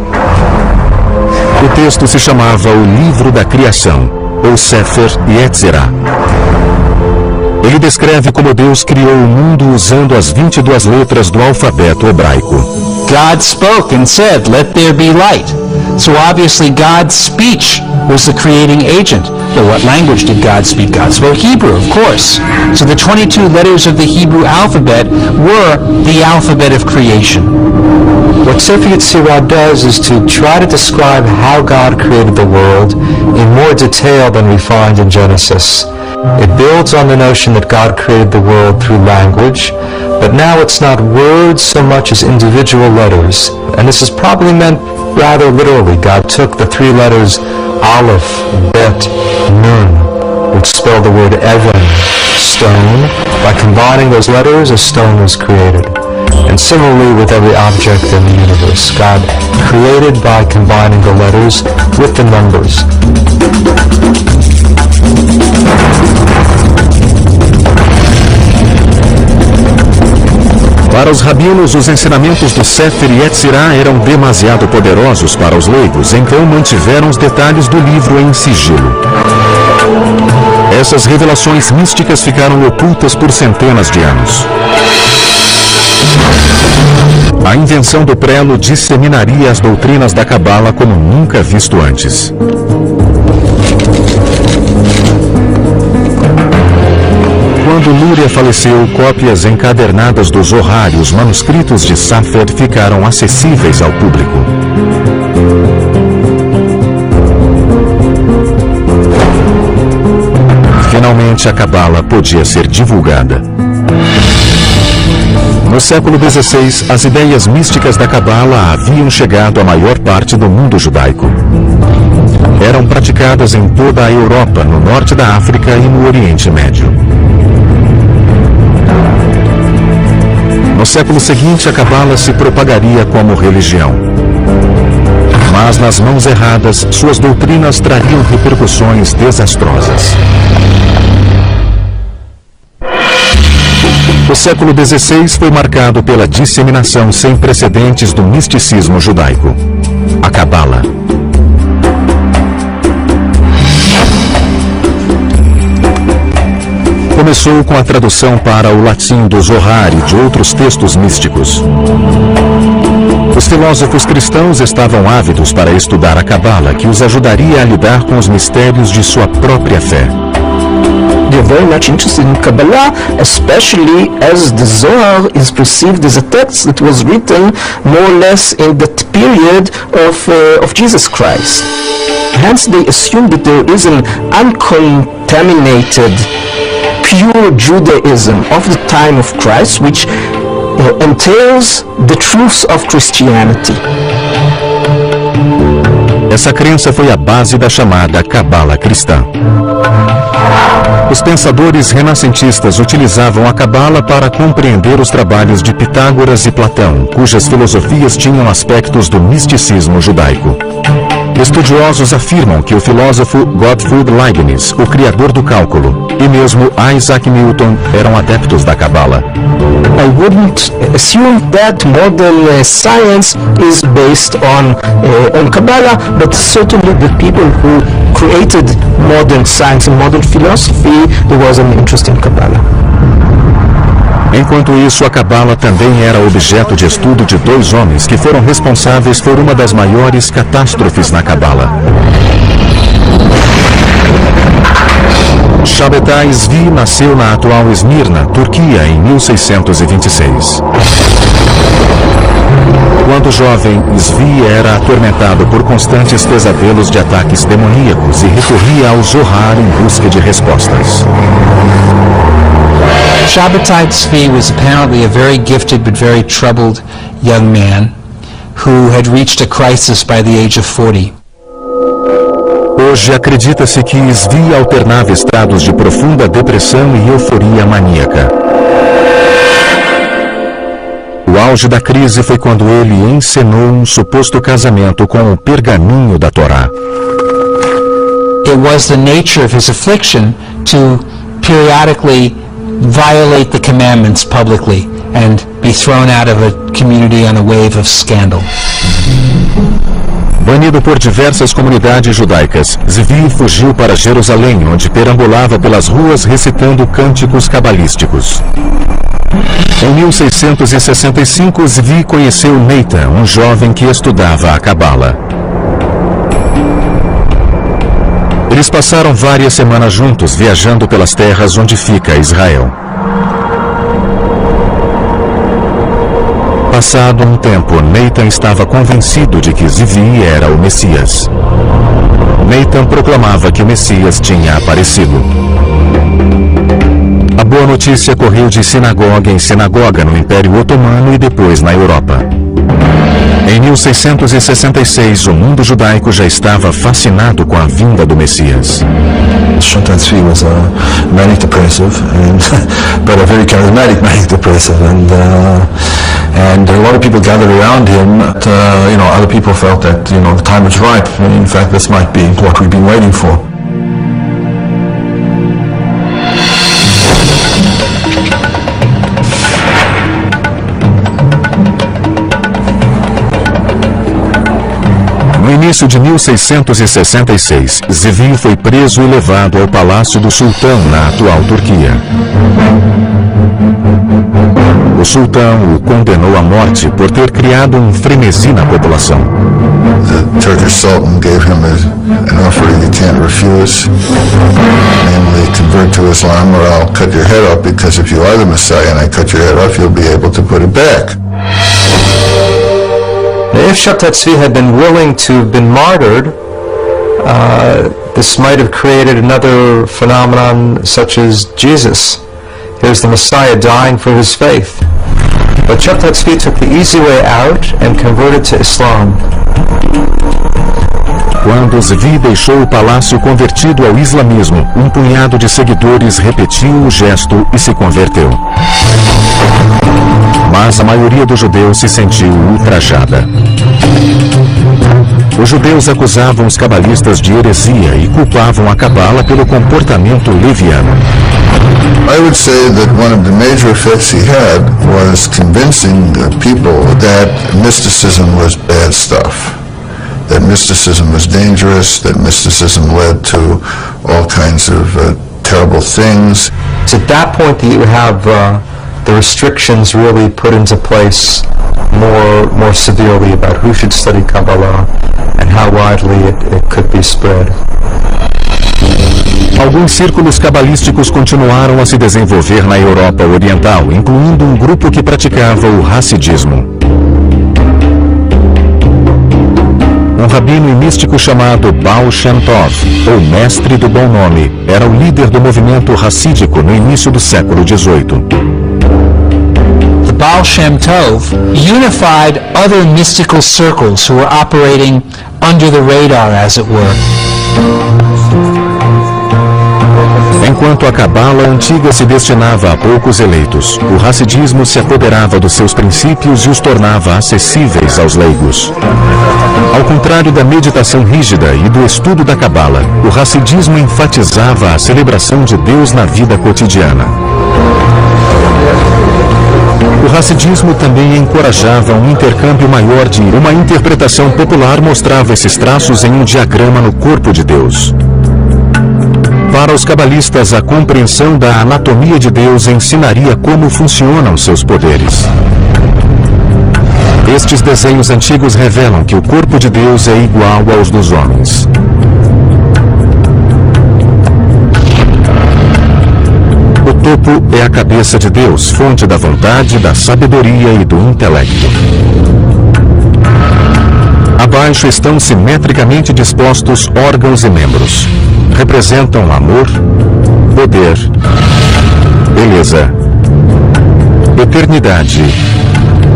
O texto se chamava o Livro da Criação, ou Sefer Yetzirah. Ele descreve como Deus criou o mundo usando as 22 letras do alfabeto hebraico. God spoke and said, "Let there be light." So obviously God's speech was the creating agent. Now, what language did God speak? God spoke Hebrew, of course. So the 22 letters of the Hebrew alphabet were the alphabet of creation. What Sefer Yetzirah does is to try to describe how God created the world in more detail than we find in Genesis. It builds on the notion that God created the world through language, but now it's not words so much as individual letters. And this is probably meant rather literally. God took the 3 letters Aleph, Bet, Nun, which spell the word Even, stone. By combining those letters, a stone was created. And similarly with every object in the universe, God created by combining the letters with the numbers. Para os rabinos, os ensinamentos do Sefer Yetzirah eram demasiado poderosos para os leigos, então mantiveram os detalhes do livro em sigilo. Essas revelações místicas ficaram ocultas por centenas de anos. A invenção do prelo disseminaria as doutrinas da Cabala como nunca visto antes. Quando Lúria faleceu, cópias encadernadas do Zohar e os manuscritos de Safer ficaram acessíveis ao público. Finalmente, a Cabala podia ser divulgada. No século XVI, as ideias místicas da Cabala haviam chegado à maior parte do mundo judaico. Eram praticadas em toda a Europa, no norte da África e no Oriente Médio. No século seguinte, a Cabala se propagaria como religião. Mas nas mãos erradas, suas doutrinas trariam repercussões desastrosas. O século XVI foi marcado pela disseminação sem precedentes do misticismo judaico, a Cabala. Começou com a tradução para o latim do Zohar e de outros textos místicos. Os filósofos cristãos estavam ávidos para estudar a Cabala, que os ajudaria a lidar com os mistérios de sua própria fé. They're very much interested in Kabbalah, especially as the Zohar is perceived as a text that was written more or less in that period of Jesus Christ. Hence they assume that there is an uncontaminated pure Judaism of the time of Christ, which entails the truths of Christianity. Essa crença foi a base da chamada Cabala cristã. Os pensadores renascentistas utilizavam a Cabala para compreender os trabalhos de Pitágoras e Platão, cujas filosofias tinham aspectos do misticismo judaico. Estudiosos afirmam que o filósofo Gottfried Leibniz, o criador do cálculo, e mesmo Isaac Newton eram adeptos da Cabala. I wouldn't assume that modern science is based on Kabbalah, but certainly the people who created modern science and modern philosophy, there was an interest in Kabbalah. Enquanto isso, a Cabala também era objeto de estudo de dois homens que foram responsáveis por uma das maiores catástrofes na Cabala. Shabbatai Zvi nasceu na atual Esmirna, Turquia, em 1626. Quando jovem, Zvi era atormentado por constantes pesadelos de ataques demoníacos e recorria ao Zohar em busca de respostas. Shabbatai Tzvi was apparently a very gifted but very troubled young man who had reached a crisis by the age of 40. Hoje acredita-se que Zvi alternava estados de profunda depressão e euforia maníaca. O auge da crise foi quando ele encenou um suposto casamento com o pergaminho da Torá. It was the nature of his affliction to periodically violate the commandments publicly and be thrown out of a community on a wave of scandal. Banido por diversas comunidades judaicas, Zvi fugiu para Jerusalém, onde perambulava pelas ruas recitando cânticos cabalísticos. Em 1665, Zvi conheceu Nathan, um jovem que estudava a Cabala. Eles passaram várias semanas juntos, viajando pelas terras onde fica Israel. Passado um tempo, Nathan estava convencido de que Zvi era o Messias. Nathan proclamava que o Messias tinha aparecido. A boa notícia correu de sinagoga em sinagoga no Império Otomano e depois na Europa. Em 1666, o mundo judaico já estava fascinado com a vinda do Messias. Shabbatai Tzvi was a manic depressive, but a very charismatic manic depressive, and a lot of people gathered around him. Other people felt that the time was ripe. In fact, this might be what we've been waiting for. No início de 1666, Zvi foi preso e levado ao palácio do sultão na atual Turquia. O sultão o condenou à morte por ter criado um frenesi na população. The Turkish Sultan gave him an offer you can't refuse, namely convert to Islam or I'll cut your head off, because if you are the Messiah and I cut your head off, you'll be able to put it back. If Shabbatai Tzvi had been willing to have been martyred, this might have created another phenomenon such as Jesus. Here's the Messiah dying for his faith. But Shabbatai Tzvi took the easy way out and converted to Islam. Quando Zvi deixou o palácio convertido ao islamismo, um punhado de seguidores repetiu o gesto e se converteu. Mas a maioria dos judeus se sentiu ultrajada. Os judeus acusavam os cabalistas de heresia e culpavam a Cabala pelo comportamento leviano. I would say that one of the major effects he had was convincing people that mysticism was bad stuff, that mysticism was dangerous, that mysticism led to all kinds of terrible things. It's at that point that you have the restrictions really put into place more severely about who should study Kabbalah and how widely it could be spread. Alguns círculos cabalísticos continuaram a se desenvolver na Europa Oriental, incluindo um grupo que praticava o hassidismo. Um rabino e místico chamado Baal Shem Tov, ou Mestre do Bom Nome, era o líder do movimento racídico no início do século XVIII. The Baal Shem Tov unified other mystical circles who were operating under the radar, as it were. Enquanto a Cabala antiga se destinava a poucos eleitos, o racidismo se apoderava dos seus princípios e os tornava acessíveis aos leigos. Ao contrário da meditação rígida e do estudo da Cabala, o racidismo enfatizava a celebração de Deus na vida cotidiana. O racidismo também encorajava um intercâmbio maior de uma interpretação popular mostrava esses traços em um diagrama no corpo de Deus. Para os cabalistas, a compreensão da anatomia de Deus ensinaria como funcionam seus poderes. Estes desenhos antigos revelam que o corpo de Deus é igual aos dos homens. O topo é a cabeça de Deus, fonte da vontade, da sabedoria e do intelecto. Abaixo estão simetricamente dispostos órgãos e membros. Representam amor, poder, beleza, eternidade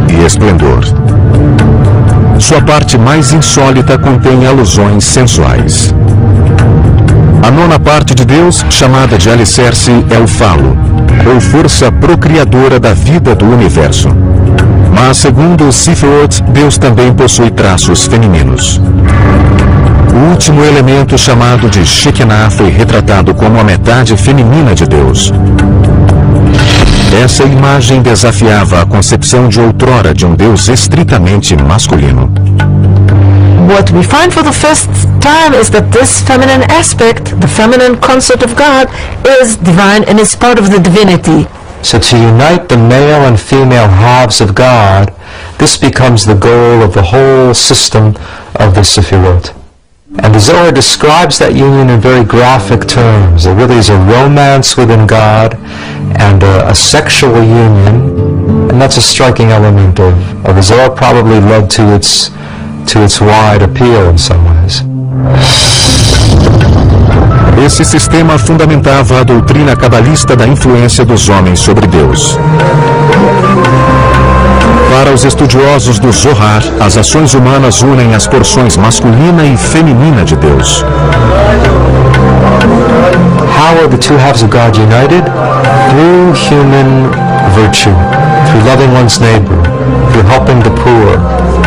e esplendor. Sua parte mais insólita contém alusões sensuais. A nona parte de Deus, chamada de alicerce, é o falo, ou força procriadora da vida do universo. Mas, segundo o Sifrot, Deus também possui traços femininos. O último elemento, chamado de Shekinah, foi retratado como a metade feminina de Deus. Essa imagem desafiava a concepção de outrora de um Deus estritamente masculino. What we find for the first time is that this feminine aspect, the feminine concept of God, is divine and is part of the divinity. So to unite the male and female halves of God, this becomes the goal of the whole system of the Sefirot. And the Zohar describes that union in very graphic terms. There really is a romance within God and a sexual union, and that's a striking element of the Zohar, probably led to its wide appeal in some ways. Esse sistema fundamentava a doutrina cabalista da influência dos homens sobre Deus. Para os estudiosos do Zohar, as ações humanas unem as porções masculina e feminina de Deus. How are the two halves of God united? Through human virtue, through loving one's neighbor, through helping the poor,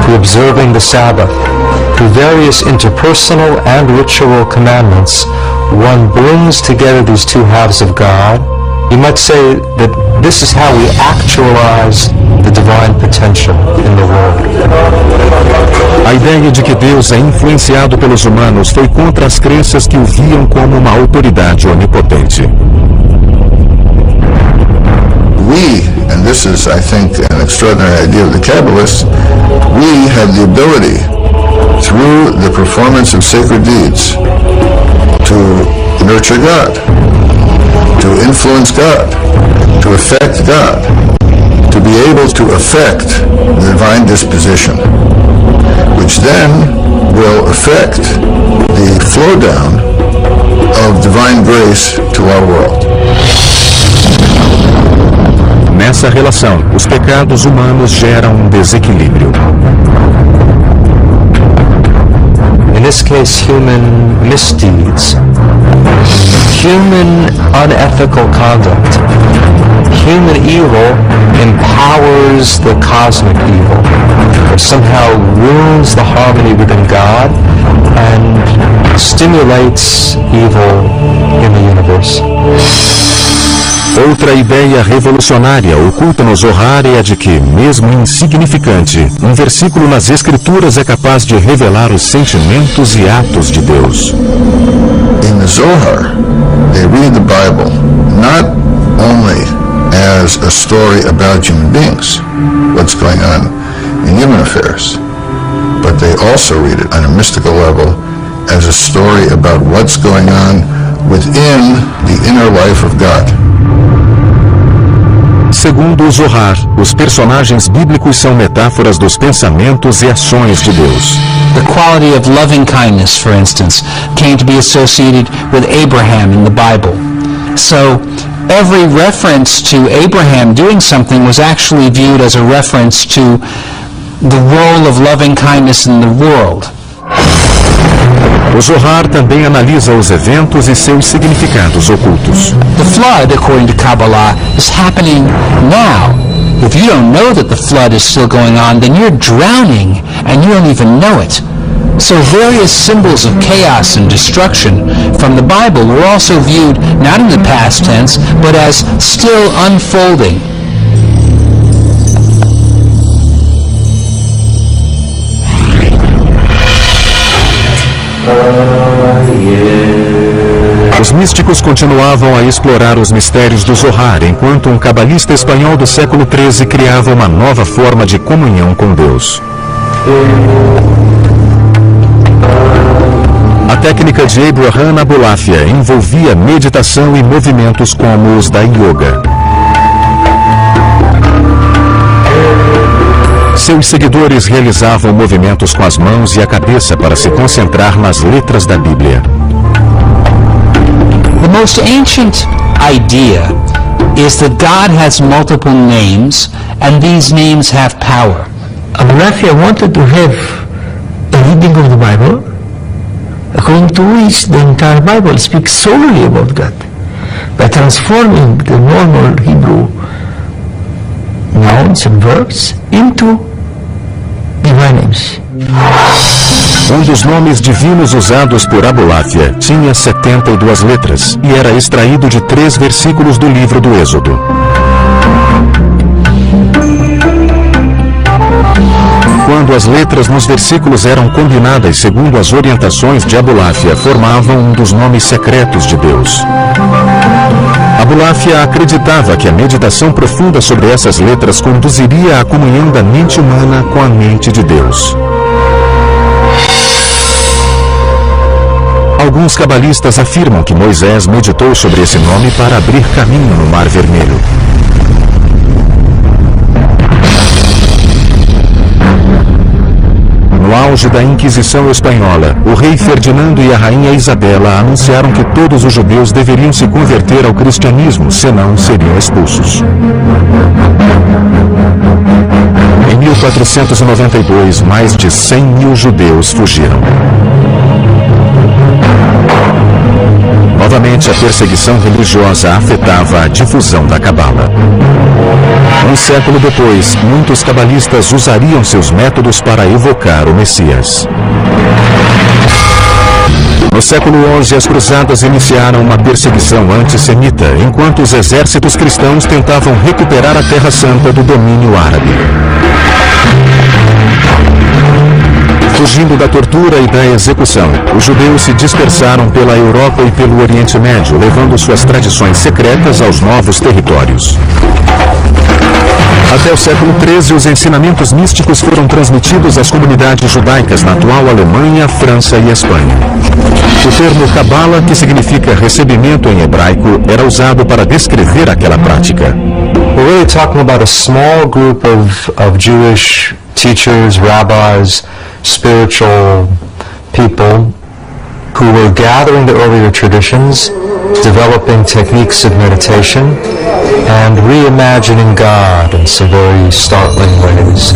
through observing the Sabbath, through various interpersonal and ritual commandments. One brings together these two halves of God. You might say that this is how we actualize the divine potential in the world. A ideia de que Deus é influenciado pelos humanos foi contra as crenças que o viam como uma autoridade onipotente. We, and this is, I think, an extraordinary idea of the Kabbalists, we have the ability, through the performance of sacred deeds, to nurture God, to influence God, to affect God, to be able to affect the divine disposition, which then will affect the flow down of divine grace to our world. Nessa relação, os pecados humanos geram um desequilíbrio. In this case, human misdeeds, human unethical conduct, human evil empowers the cosmic evil, or somehow ruins the harmony within God and stimulates evil in the universe. Outra ideia revolucionária oculta no Zohar é a de que, mesmo insignificante, um versículo nas Escrituras é capaz de revelar os sentimentos e atos de Deus. In the Zohar, they read the Bible not only as a story about human beings, what's going on in human affairs, but they also read it on a mystical level as a story about what's going on within the inner life of God. Segundo o Zohar, os personagens bíblicos são metáforas dos pensamentos e ações de Deus. The quality of loving kindness, for instance, came to be associated with Abraham in the Bible. So, every reference to Abraham doing something was actually viewed as a reference to the role of loving kindness in the world. O Zohar também analisa os eventos e seus significados ocultos. The flood, according to Kabbalah, is happening now. If you don't know that the flood is still going on, then you're drowning and you don't even know it. So various symbols of chaos and destruction from the Bible were also viewed not in the past tense, but as still unfolding. Os místicos continuavam a explorar os mistérios do Zohar, enquanto um cabalista espanhol do século XIII criava uma nova forma de comunhão com Deus. A técnica de Abraham Abulafia envolvia meditação e movimentos como os da yoga. Seus seguidores realizavam movimentos com as mãos e a cabeça para se concentrar nas letras da Bíblia. The most ancient idea is that God has multiple names and these names have power. Abulafia wanted to have a reading of the Bible, according to which the entire Bible speaks solely about God, by transforming the normal Hebrew nouns and verbs into divine names. Um dos nomes divinos usados por Abulafia tinha 72 letras e era extraído de 3 versículos do livro do Êxodo. Quando as letras nos versículos eram combinadas segundo as orientações de Abulafia, formavam um dos nomes secretos de Deus. Abulafia acreditava que a meditação profunda sobre essas letras conduziria à comunhão da mente humana com a mente de Deus. Alguns cabalistas afirmam que Moisés meditou sobre esse nome para abrir caminho no Mar Vermelho. No auge da Inquisição Espanhola, o rei Ferdinando e a rainha Isabela anunciaram que todos os judeus deveriam se converter ao cristianismo, senão seriam expulsos. Em 1492, mais de 100 mil judeus fugiram. Novamente, a perseguição religiosa afetava a difusão da Cabala. Um século depois, muitos cabalistas usariam seus métodos para evocar o Messias. No século XI, as cruzadas iniciaram uma perseguição antissemita, enquanto os exércitos cristãos tentavam recuperar a Terra Santa do domínio árabe. Fugindo da tortura e da execução, os judeus se dispersaram pela Europa e pelo Oriente Médio, levando suas tradições secretas aos novos territórios. Até o século XIII, os ensinamentos místicos foram transmitidos às comunidades judaicas na atual Alemanha, França e Espanha. O termo Kabbalah, que significa recebimento em hebraico, era usado para descrever aquela prática. We're really talking about a small group of Jewish teachers, rabbis, spiritual people who were gathering the earlier traditions, developing techniques of meditation, and reimagining God in some very startling ways.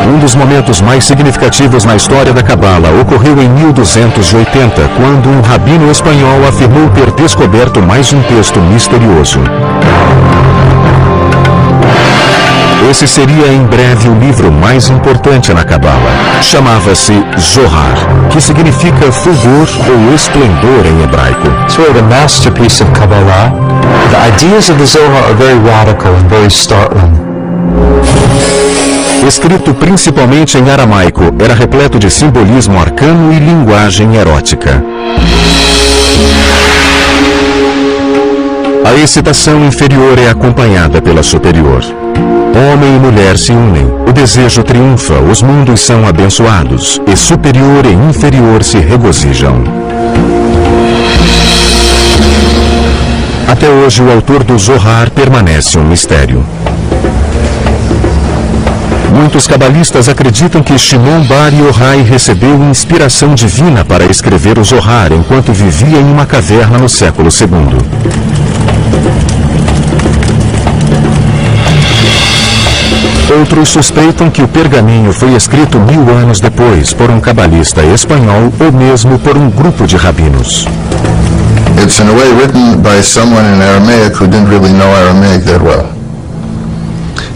Um dos momentos mais significativos na história da Cabala ocorreu em 1280, quando um rabino espanhol afirmou ter descoberto mais um texto misterioso. Esse seria em breve o livro mais importante na Cabala. Chamava-se Zohar, que significa fulgor ou esplendor em hebraico. It's really the masterpiece of Kabbalah. The ideas of the Zohar are very radical and very startling. Escrito principalmente em aramaico, era repleto de simbolismo arcano e linguagem erótica. A excitação inferior é acompanhada pela superior. Homem e mulher se unem, o desejo triunfa, os mundos são abençoados, e superior e inferior se regozijam. Até hoje, o autor do Zohar permanece um mistério. Muitos cabalistas acreditam que Shimon Bar Yochai recebeu inspiração divina para escrever o Zohar enquanto vivia em uma caverna no século II. Outros suspeitam que o pergaminho foi escrito 1000 anos depois por um cabalista espanhol ou mesmo por um grupo de rabinos. It's in a way written by someone in Aramaic who didn't really know Aramaic that well.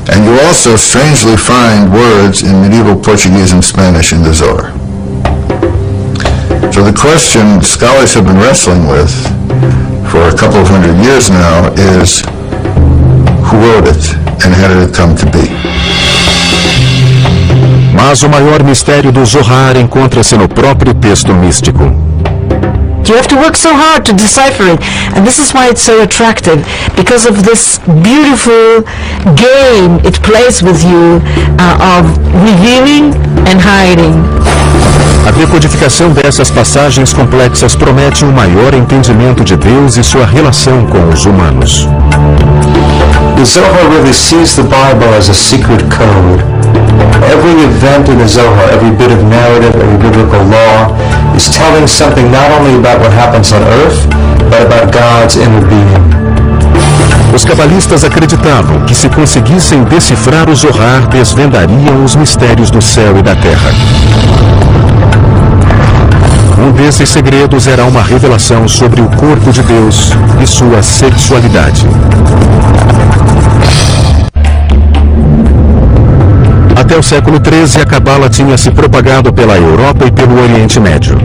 And you also strangely find words in medieval Portuguese and Spanish in the Zohar. So the question scholars have been wrestling with for a couple of hundred years now is, who wrote it and how did it come to be? Mas o maior mistério do Zohar encontra-se no próprio texto místico. You have to work so hard to decipher it, and this is why it's so attractive, because of this beautiful game it plays with you of revealing and hiding. A decodificação dessas passagens complexas promete um maior entendimento de Deus e sua relação com os humanos. The Zohar really sees the Bible as a secret code. Every event in the Zohar, every bit of narrative, every biblical law, is telling something not only about what happens on earth, but about God's inner being. Os cabalistas acreditavam que se conseguissem decifrar o Zohar, desvendariam os mistérios do céu e da terra. Um desses segredos era uma revelação sobre o corpo de Deus e sua sexualidade. Até o século XIII, a Cabala tinha se propagado pela Europa e pelo Oriente Médio.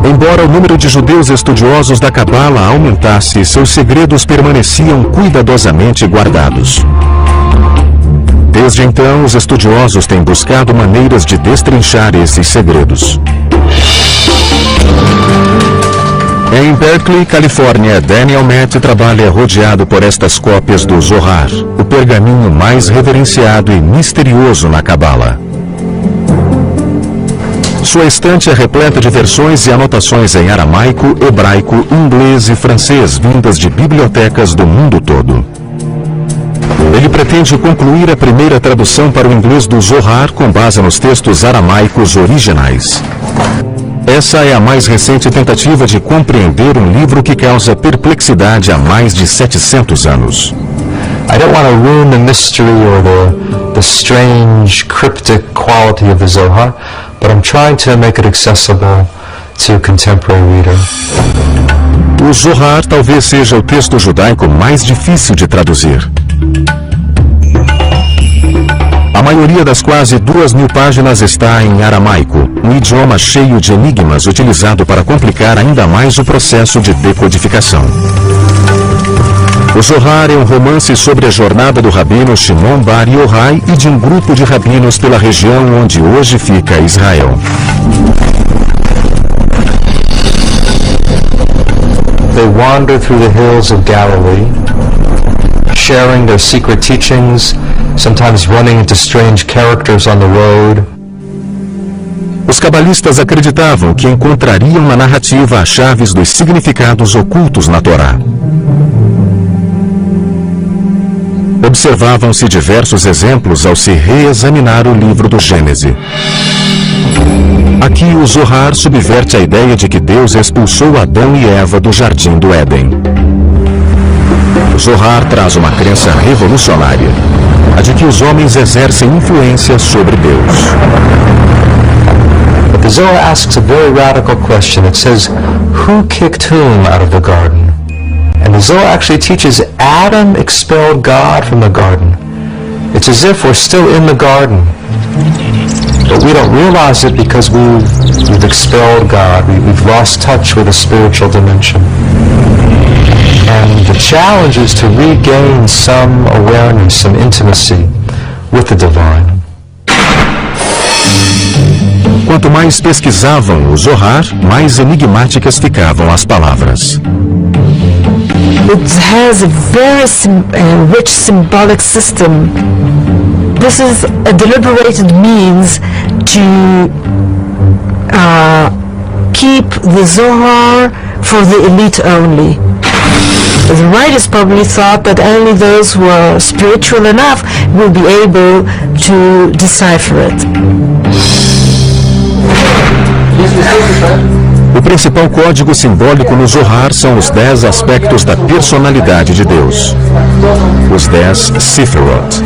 Embora o número de judeus estudiosos da Cabala aumentasse, seus segredos permaneciam cuidadosamente guardados. Desde então, os estudiosos têm buscado maneiras de destrinchar esses segredos. Em Berkeley, Califórnia, Daniel Matt trabalha rodeado por estas cópias do Zohar, o pergaminho mais reverenciado e misterioso na Cabala. Sua estante é repleta de versões e anotações em aramaico, hebraico, inglês e francês vindas de bibliotecas do mundo todo. Ele pretende concluir a primeira tradução para o inglês do Zohar com base nos textos aramaicos originais. Essa é a mais recente tentativa de compreender um livro que causa perplexidade há mais de 700 anos. I don't want to ruin the mystery or the strange, cryptic quality of the Zohar, but I'm trying to make it accessible to a contemporary reader. O Zohar talvez seja o texto judaico mais difícil de traduzir. A maioria das quase 2.000 páginas está em aramaico, um idioma cheio de enigmas utilizado para complicar ainda mais o processo de decodificação. O Zohar é um romance sobre a jornada do rabino Shimon Bar Yochai e de um grupo de rabinos pela região onde hoje fica Israel. They wander through the hills of Galilee, sharing their secret teachings, sometimes running into strange characters on the road. Os cabalistas acreditavam que encontrariam na narrativa as chaves dos significados ocultos na Torá. Observavam-se diversos exemplos ao se reexaminar o livro do Gênesis. Aqui o Zohar subverte a ideia de que Deus expulsou Adão e Eva do Jardim do Éden. O Zohar traz uma crença revolucionária, a de que os homens exercem influência sobre Deus. But the Zohar asks a very radical question. It says, who kicked whom out of the garden? And the Zohar actually teaches Adam expelled God from the garden. It's as if we're still in the garden, but we don't realize it because we've expelled God. We've lost touch with a spiritual dimension. And the challenge is to regain some awareness, some intimacy with the divine. Quanto mais pesquisavam o Zohar, mais enigmáticas ficavam as palavras. It has a very rich symbolic system. This is a deliberated means to keep the Zohar for the elite only. The writers probably thought that only those who are spiritual enough will be able to decipher it. O principal código simbólico no Zohar são os 10 aspectos da personalidade de Deus. Os 10 Sefirot.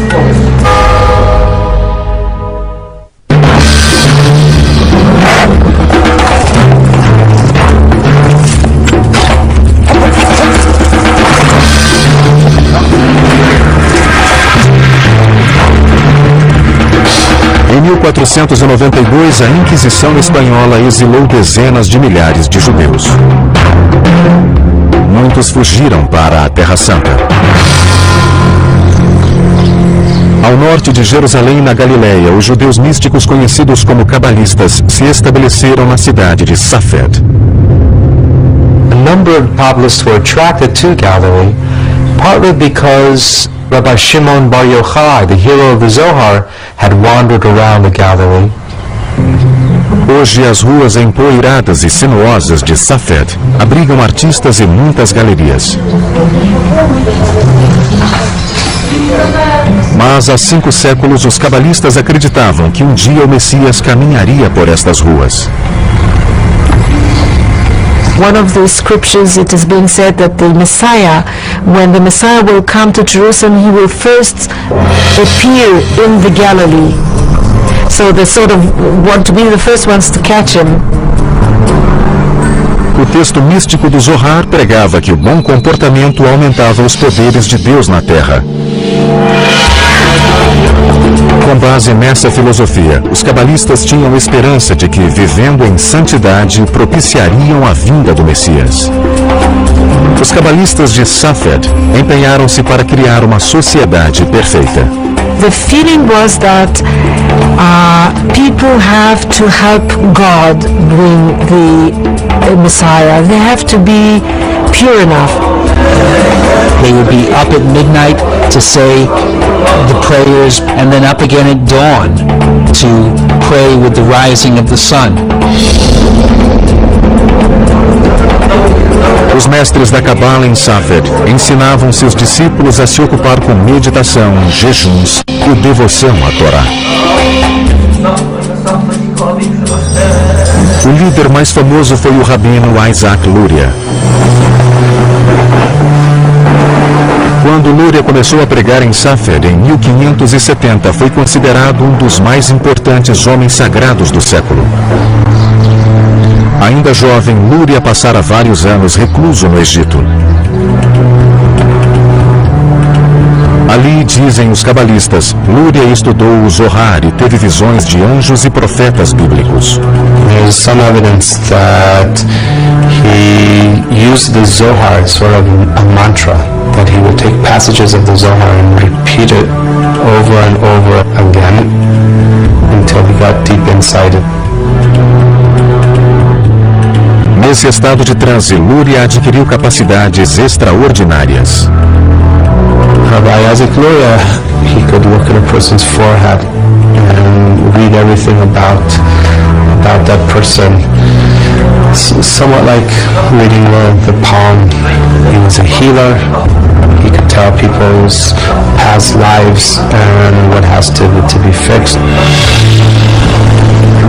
Em 1492, a Inquisição Espanhola exilou dezenas de milhares de judeus. Muitos fugiram para a Terra Santa. Ao norte de Jerusalém, na Galileia, os judeus místicos conhecidos como cabalistas se estabeleceram na cidade de Safed. A number of Kabbalists were attracted to Galilee, partly because Rabbi Shimon Bar Yochai, the hero of the Zohar, had wandered around the Galilee. Hoje, as ruas empoeiradas e sinuosas de Safed abrigam artistas e muitas galerias. Mas há 5 séculos, os cabalistas acreditavam que um dia o Messias caminharia por estas ruas. One of the scriptures, it is being said that the Messiah, when the Messiah will come to Jerusalem, he will first appear in the Galilee. So they sort of want to be the first ones to catch him. O texto místico do Zohar pregava que o bom comportamento aumentava os poderes de Deus na terra. Com base nessa filosofia, os cabalistas tinham esperança de que, vivendo em santidade, propiciariam a vinda do Messias. Os cabalistas de Safed empenharam-se para criar uma sociedade perfeita. The feeling was that people have to help God bring the Messiah. They have to be pure enough. They would be up at midnight to say the prayers and then up again at dawn to pray with the rising of the sun. Os mestres da Cabala em Safed ensinavam seus discípulos a se ocupar com meditação, jejuns e devoção à Torá. O líder mais famoso foi o rabino Isaac Luria. Quando Luria começou a pregar em Safed em 1570, foi considerado um dos mais importantes homens sagrados do século. Ainda jovem, Luria passara vários anos recluso no Egito. Ali, dizem os cabalistas, Luria estudou o Zohar e teve visões de anjos e profetas bíblicos. There's some evidence that he used the Zohar as sort of a mantra, that he would take passages of the Zohar and repeat it over and over again until he got deep inside it. Nesse estado de transe, Luria adquiriu capacidades extraordinárias. Rabbi Isaac Luria, he could look at a person's forehead and read everything about that person. Somewhat like reading the palm. He was a healer. He could tell people's past lives and what has to be fixed.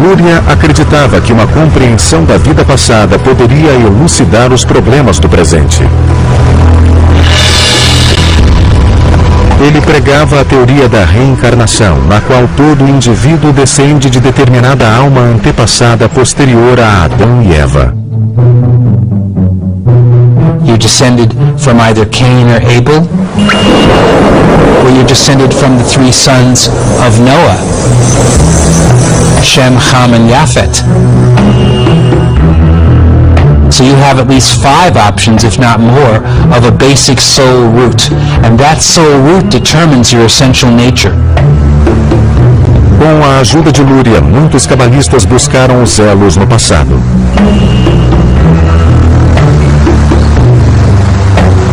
Luria acreditava que uma compreensão da vida passada poderia elucidar os problemas do presente. Ele pregava a teoria da reencarnação, na qual todo indivíduo descende de determinada alma antepassada posterior a Adão e Eva. You descended from either Cain or Abel, or you descended from the 3 sons of Noah, Shem, Ham, and Yafet. So you have at least 5 options, if not more, of a basic soul root. And that soul root determines your essential nature. Com a ajuda de Luria, muitos cabalistas buscaram os elos no passado.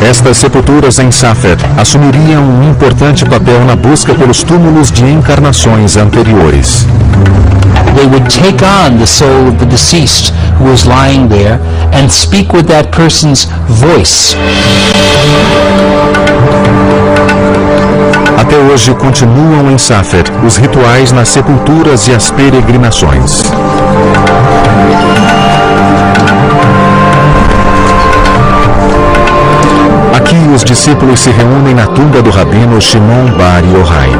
Estas sepulturas em Safed assumiriam um importante papel na busca pelos túmulos de encarnações anteriores. They would take on the soul of the deceased who was lying there and speak with that person's voice. Até hoje continuam em Safed os rituais nas sepulturas e as peregrinações. Aqui os discípulos se reúnem na tumba do rabino Shimon Bar Yochai.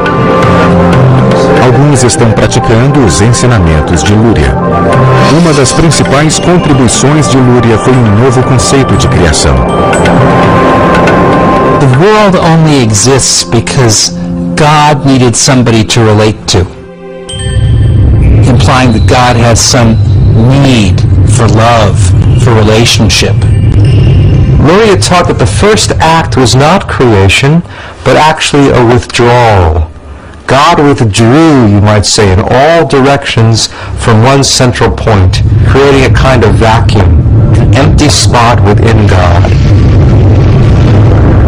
Alguns estão praticando os ensinamentos de Lúria. Uma das principais contribuições de Lúria foi um novo conceito de criação. The world only exists because God needed somebody to relate to, implying that God has some need for love, for relationship. Luria taught that the first act was not creation, but actually a withdrawal. God withdrew, you might say, in all directions from one central point, creating a kind of vacuum, an empty spot within God.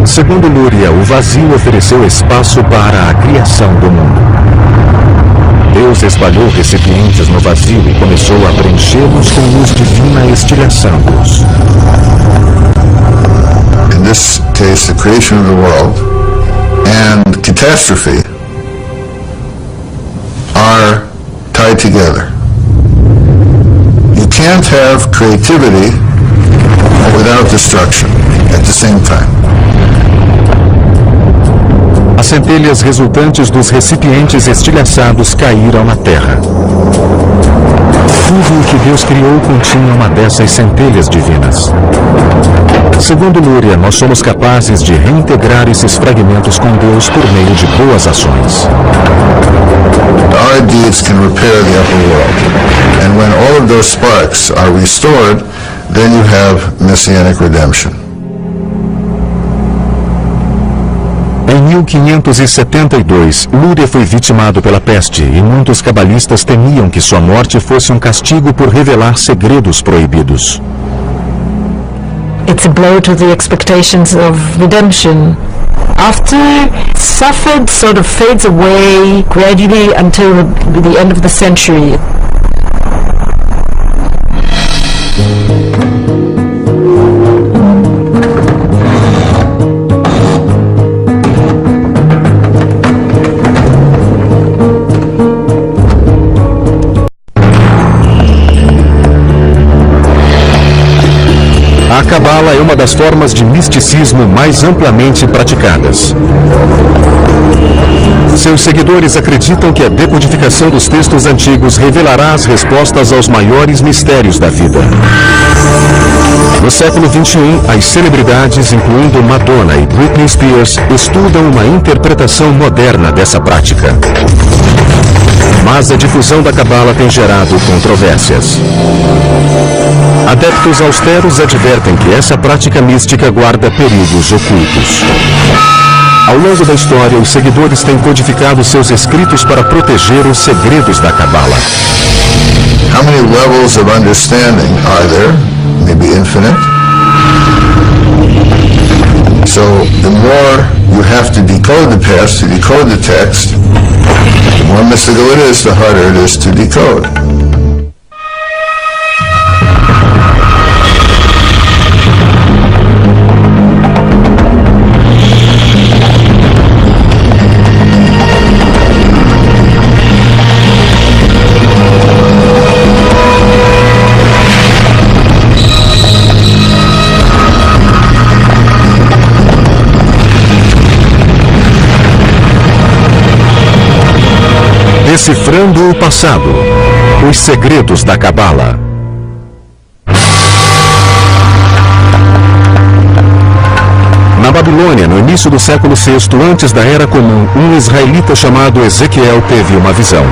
Segundo Lúria, o vazio ofereceu espaço para a criação do mundo. Deus espalhou recipientes no vazio e começou a preenchê-los com luz divina, estilhaçando-os. In this case, the creation of the world and catastrophe are tied together. You can't have creativity without destruction at the same time. As centelhas resultantes dos recipientes estilhaçados caíram na terra. Tudo o que Deus criou continha uma dessas centelhas divinas. Segundo Lúria, nós somos capazes de reintegrar esses fragmentos com Deus por meio de boas ações. Our deeds can repair the upper world. And when all of those sparks are restored, then you have messianic redemption. Em 1572, Lúria foi vitimado pela peste e muitos cabalistas temiam que sua morte fosse um castigo por revelar segredos proibidos. It's a blow to the expectations of redemption. After Safed sort of fades away gradually until the end of the century. A Cabala é uma das formas de misticismo mais amplamente praticadas. Seus seguidores acreditam que a decodificação dos textos antigos revelará as respostas aos maiores mistérios da vida. No século XXI, as celebridades, incluindo Madonna e Britney Spears, estudam uma interpretação moderna dessa prática. Mas a difusão da Cabala tem gerado controvérsias. Adeptos austeros advertem que essa prática mística guarda perigos ocultos. Ao longo da história, os seguidores têm codificado seus escritos para proteger os segredos da Cabala. How many levels of understanding are there? Maybe infinite. So the more you have to decode the past, to decode the text, the more mystical it is, the harder it is to decode. Decifrando o passado. Os segredos da Cabala. Na Babilônia, no início do século VI, antes da Era Comum, um israelita chamado Ezequiel teve uma visão.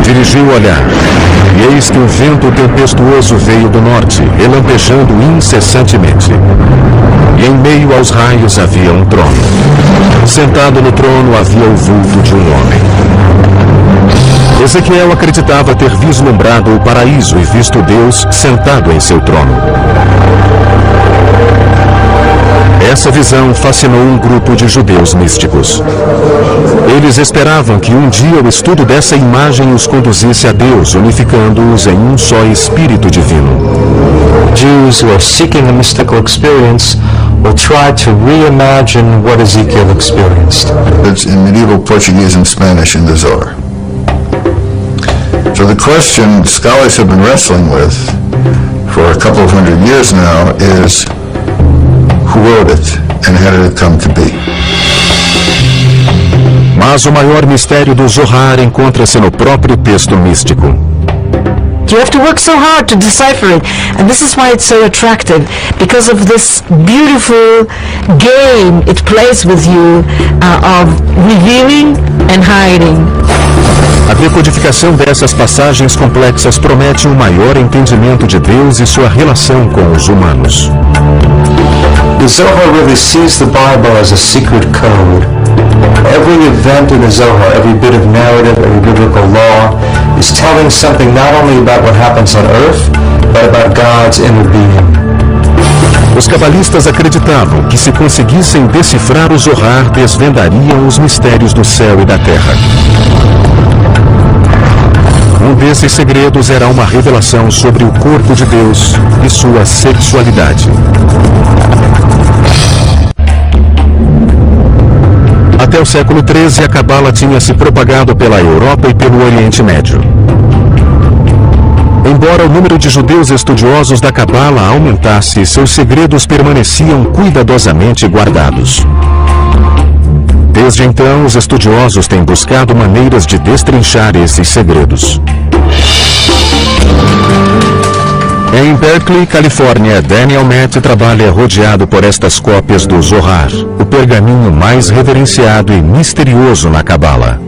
Dirigiu o olhar, e eis que um vento tempestuoso veio do norte, relampejando incessantemente. E em meio aos raios havia um trono. Sentado no trono havia o vulto de um homem. Ezequiel acreditava ter vislumbrado o paraíso e visto Deus sentado em seu trono. Essa visão fascinou um grupo de judeus místicos. Eles esperavam que um dia o estudo dessa imagem os conduzisse a Deus, unificando-os em um só Espírito Divino. Jews who are seeking a mystical experience will try to reimagine what Ezekiel experienced. It's in medieval Portuguese and Spanish in the Zohar. So the question scholars have been wrestling with for a couple of hundred years now is who wrote it and how did it come to be? Mas o maior mistério do Zohar encontra-se no próprio texto místico. You have to work so hard to decipher it, and this is why it's so attractive, because of this beautiful game it plays with you of revealing and hiding. A decodificação dessas passagens complexas promete um maior entendimento de Deus e sua relação com os humanos. The Zohar really sees the Bible as a secret code. Every event in the Zohar, every bit of narrative, every biblical law is telling something not only about what happens on earth, but about God's inner being. Os cabalistas acreditavam que se conseguissem decifrar o Zohar, desvendariam os mistérios do céu e da terra. Um desses segredos era uma revelação sobre o corpo de Deus e sua sexualidade. Até o século XIII, a Cabala tinha se propagado pela Europa e pelo Oriente Médio. Embora o número de judeus estudiosos da Cabala aumentasse, seus segredos permaneciam cuidadosamente guardados. Desde então, os estudiosos têm buscado maneiras de destrinchar esses segredos. Em Berkeley, Califórnia, Daniel Matt trabalha rodeado por estas cópias do Zohar, o pergaminho mais reverenciado e misterioso na Cabala.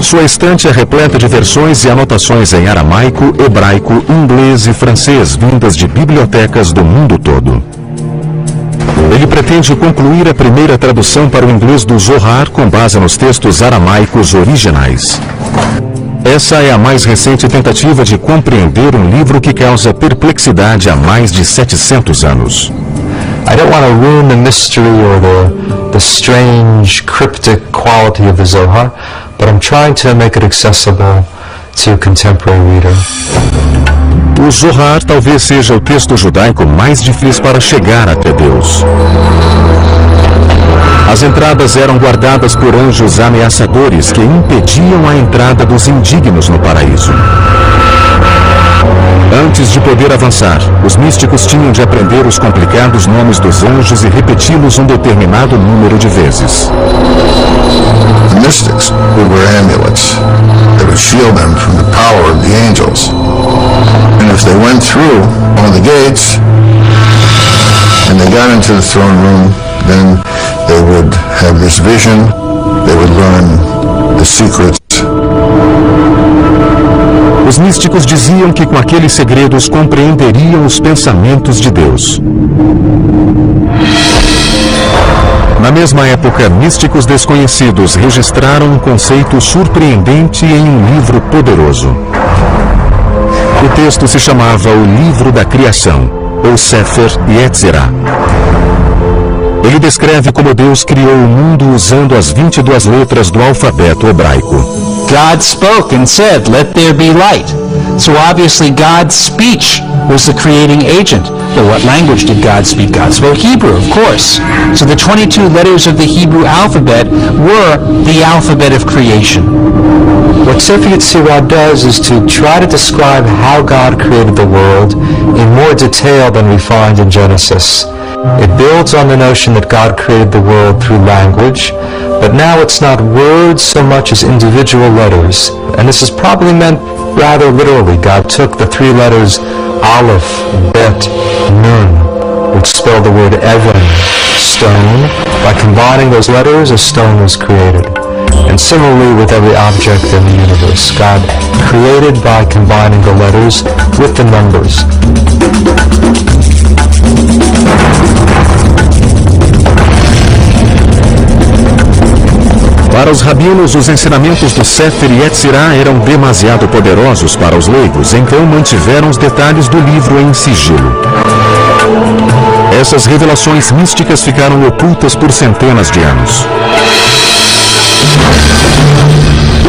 Sua estante é repleta de versões e anotações em aramaico, hebraico, inglês e francês vindas de bibliotecas do mundo todo. Ele pretende concluir a primeira tradução para o inglês do Zohar com base nos textos aramaicos originais. Essa é a mais recente tentativa de compreender um livro que causa perplexidade há mais de 700 anos. I don't want to ruin the mystery or the strange, cryptic quality of the Zohar, but I'm trying to make it accessible to a contemporary reader. O Zohar talvez seja o texto judaico mais difícil para chegar até Deus. As entradas eram guardadas por anjos ameaçadores que impediam a entrada dos indignos no paraíso. Antes de poder avançar, os místicos tinham de aprender os complicados nomes dos anjos e repeti-los um determinado número de vezes. The mystics would wear amulets that would shield them from the power of the angels. And if they went through one of the gates and they got into the throne room, then they would have this vision, they would learn the secrets. Os místicos diziam que com aqueles segredos compreenderiam os pensamentos de Deus. Na mesma época, místicos desconhecidos registraram um conceito surpreendente em um livro poderoso. O texto se chamava o Livro da Criação, ou Sefer Yetzirah. Ele descreve como Deus criou o mundo usando as 22 letras do alfabeto hebraico. God spoke and said, "Let there be light." So obviously God's speech was the creating agent. But what language did God speak? God spoke Hebrew, of course. So the 22 letters of the Hebrew alphabet were the alphabet of creation. What Sefer Yetzirah does is to try to describe how God created the world in more detail than we find in Genesis. It builds on the notion that God created the world through language, but now it's not words so much as individual letters. And this is probably meant rather literally. God took the three letters Aleph, Bet, Nun, which spell the word Even, stone. By combining those letters, a stone was created. And similarly with every object in the universe, God created by combining the letters with the numbers. Para os rabinos, os ensinamentos do Sefer Yetzirah eram demasiado poderosos para os leigos, então mantiveram os detalhes do livro em sigilo. Essas revelações místicas ficaram ocultas por centenas de anos.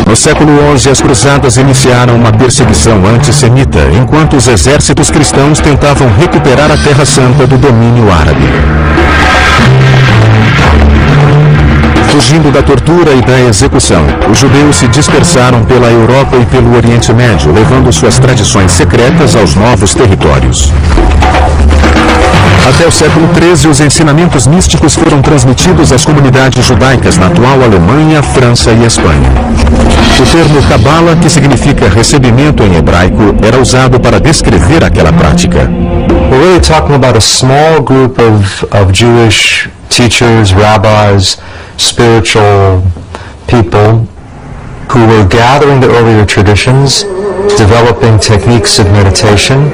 No século XI, as cruzadas iniciaram uma perseguição antissemita, enquanto os exércitos cristãos tentavam recuperar a Terra Santa do domínio árabe. Fugindo da tortura e da execução, os judeus se dispersaram pela Europa e pelo Oriente Médio, levando suas tradições secretas aos novos territórios. Até o século XIII, os ensinamentos místicos foram transmitidos às comunidades judaicas na atual Alemanha, França e Espanha. O termo Kabbalah, que significa recebimento em hebraico, era usado para descrever aquela prática. We're really talking about a small group of Jewish teachers, rabbis, spiritual people who were gathering the earlier traditions, developing techniques of meditation,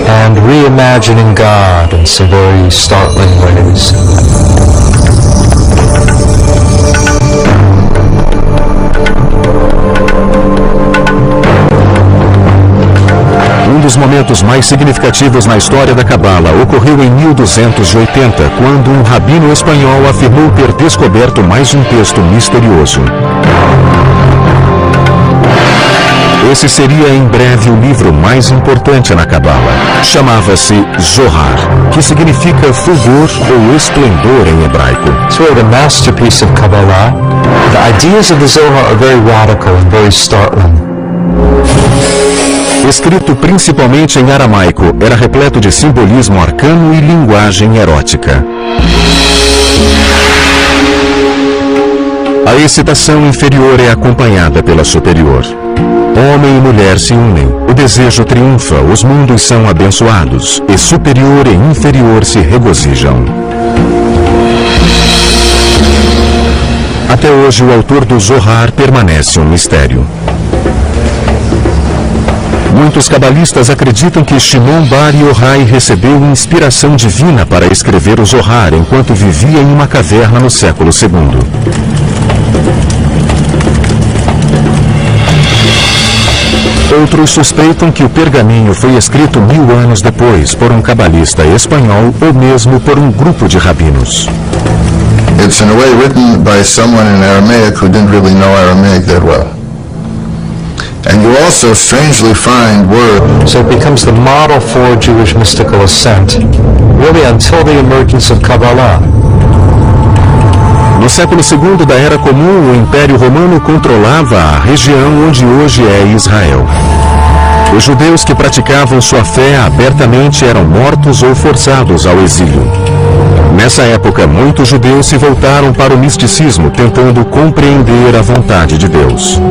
and reimagining God in some very startling ways. Um dos momentos mais significativos na história da Cabala ocorreu em 1280, quando um rabino espanhol afirmou ter descoberto mais um texto misterioso. Esse seria em breve o livro mais importante na Cabala. Chamava-se Zohar, que significa fulgor ou esplendor em hebraico. It's really the masterpiece of Kabbalah. The ideas of the Zohar are very radical and very startling. Escrito principalmente em aramaico, era repleto de simbolismo arcano e linguagem erótica. A excitação inferior é acompanhada pela superior. Homem e mulher se unem, o desejo triunfa, os mundos são abençoados, e superior e inferior se regozijam. Até hoje, o autor do Zohar permanece um mistério. Muitos cabalistas acreditam que Shimon Bar Yochai recebeu inspiração divina para escrever o Zohar enquanto vivia em uma caverna no século II. Outros suspeitam que o pergaminho foi escrito 1000 anos depois por um cabalista espanhol ou mesmo por um grupo de rabinos. It's in a way written by someone in Aramaic who didn't really know Aramaic that well. And you also strangely find words. So it becomes the model for Jewish mystical ascent, really until the emergence of Kabbalah. No século II da Era Comum, o Império Romano controlava a região onde hoje é Israel. Os judeus que praticavam sua fé abertamente eram mortos ou forçados ao exílio. Nessa época, muitos judeus se voltaram para o misticismo, tentando compreender a vontade de Deus.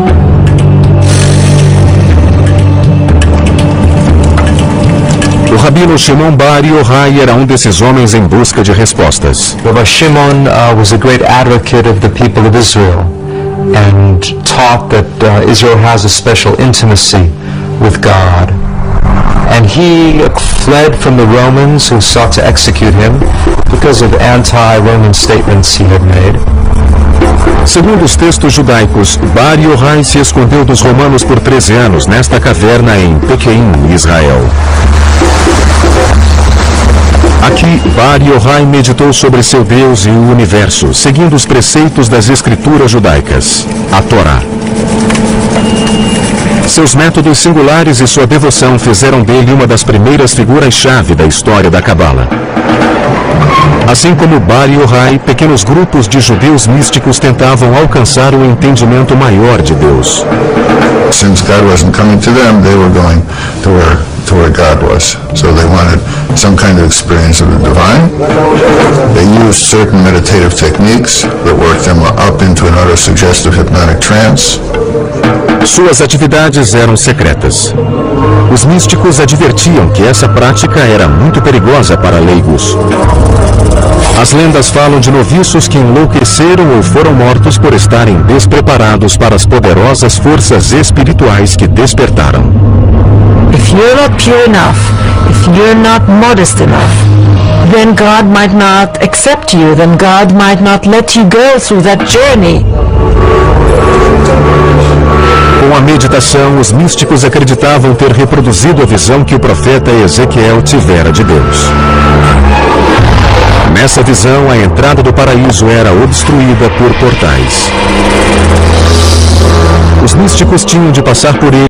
O rabino Shimon Bar Yochai era um desses homens em busca de respostas. Rabbi Shimon was a great advocate of the people of Israel and taught that Israel has a special intimacy with God. And he fled from the Romans who sought to execute him because of anti-Roman statements he had made. Segundo os textos judaicos, Bar Yochai se escondeu dos romanos por 13 anos nesta caverna em Pequim, Israel. Aqui, Bar Yochai meditou sobre seu Deus e o universo, seguindo os preceitos das escrituras judaicas, a Torá. Seus métodos singulares e sua devoção fizeram dele uma das primeiras figuras-chave da história da Cabala. Assim como Bar Yochai, pequenos grupos de judeus místicos tentavam alcançar um entendimento maior de Deus. Since God wasn't coming to them, they were going to where God was. So they wanted some kind of experience of the divine. They used certain meditative techniques that worked them up into an utter suggestive hypnotic trance. Suas atividades eram secretas. Os místicos advertiam que essa prática era muito perigosa para leigos. As lendas falam de noviços que enlouqueceram ou foram mortos por estarem despreparados para as poderosas forças espirituais que despertaram. If you're not pure enough, if you're not modest enough, then God might not accept you, then God might not let you go through that journey. Com a meditação, os místicos acreditavam ter reproduzido a visão que o profeta Ezequiel tivera de Deus. Nessa visão, a entrada do paraíso era obstruída por portais. Os místicos tinham de passar por ele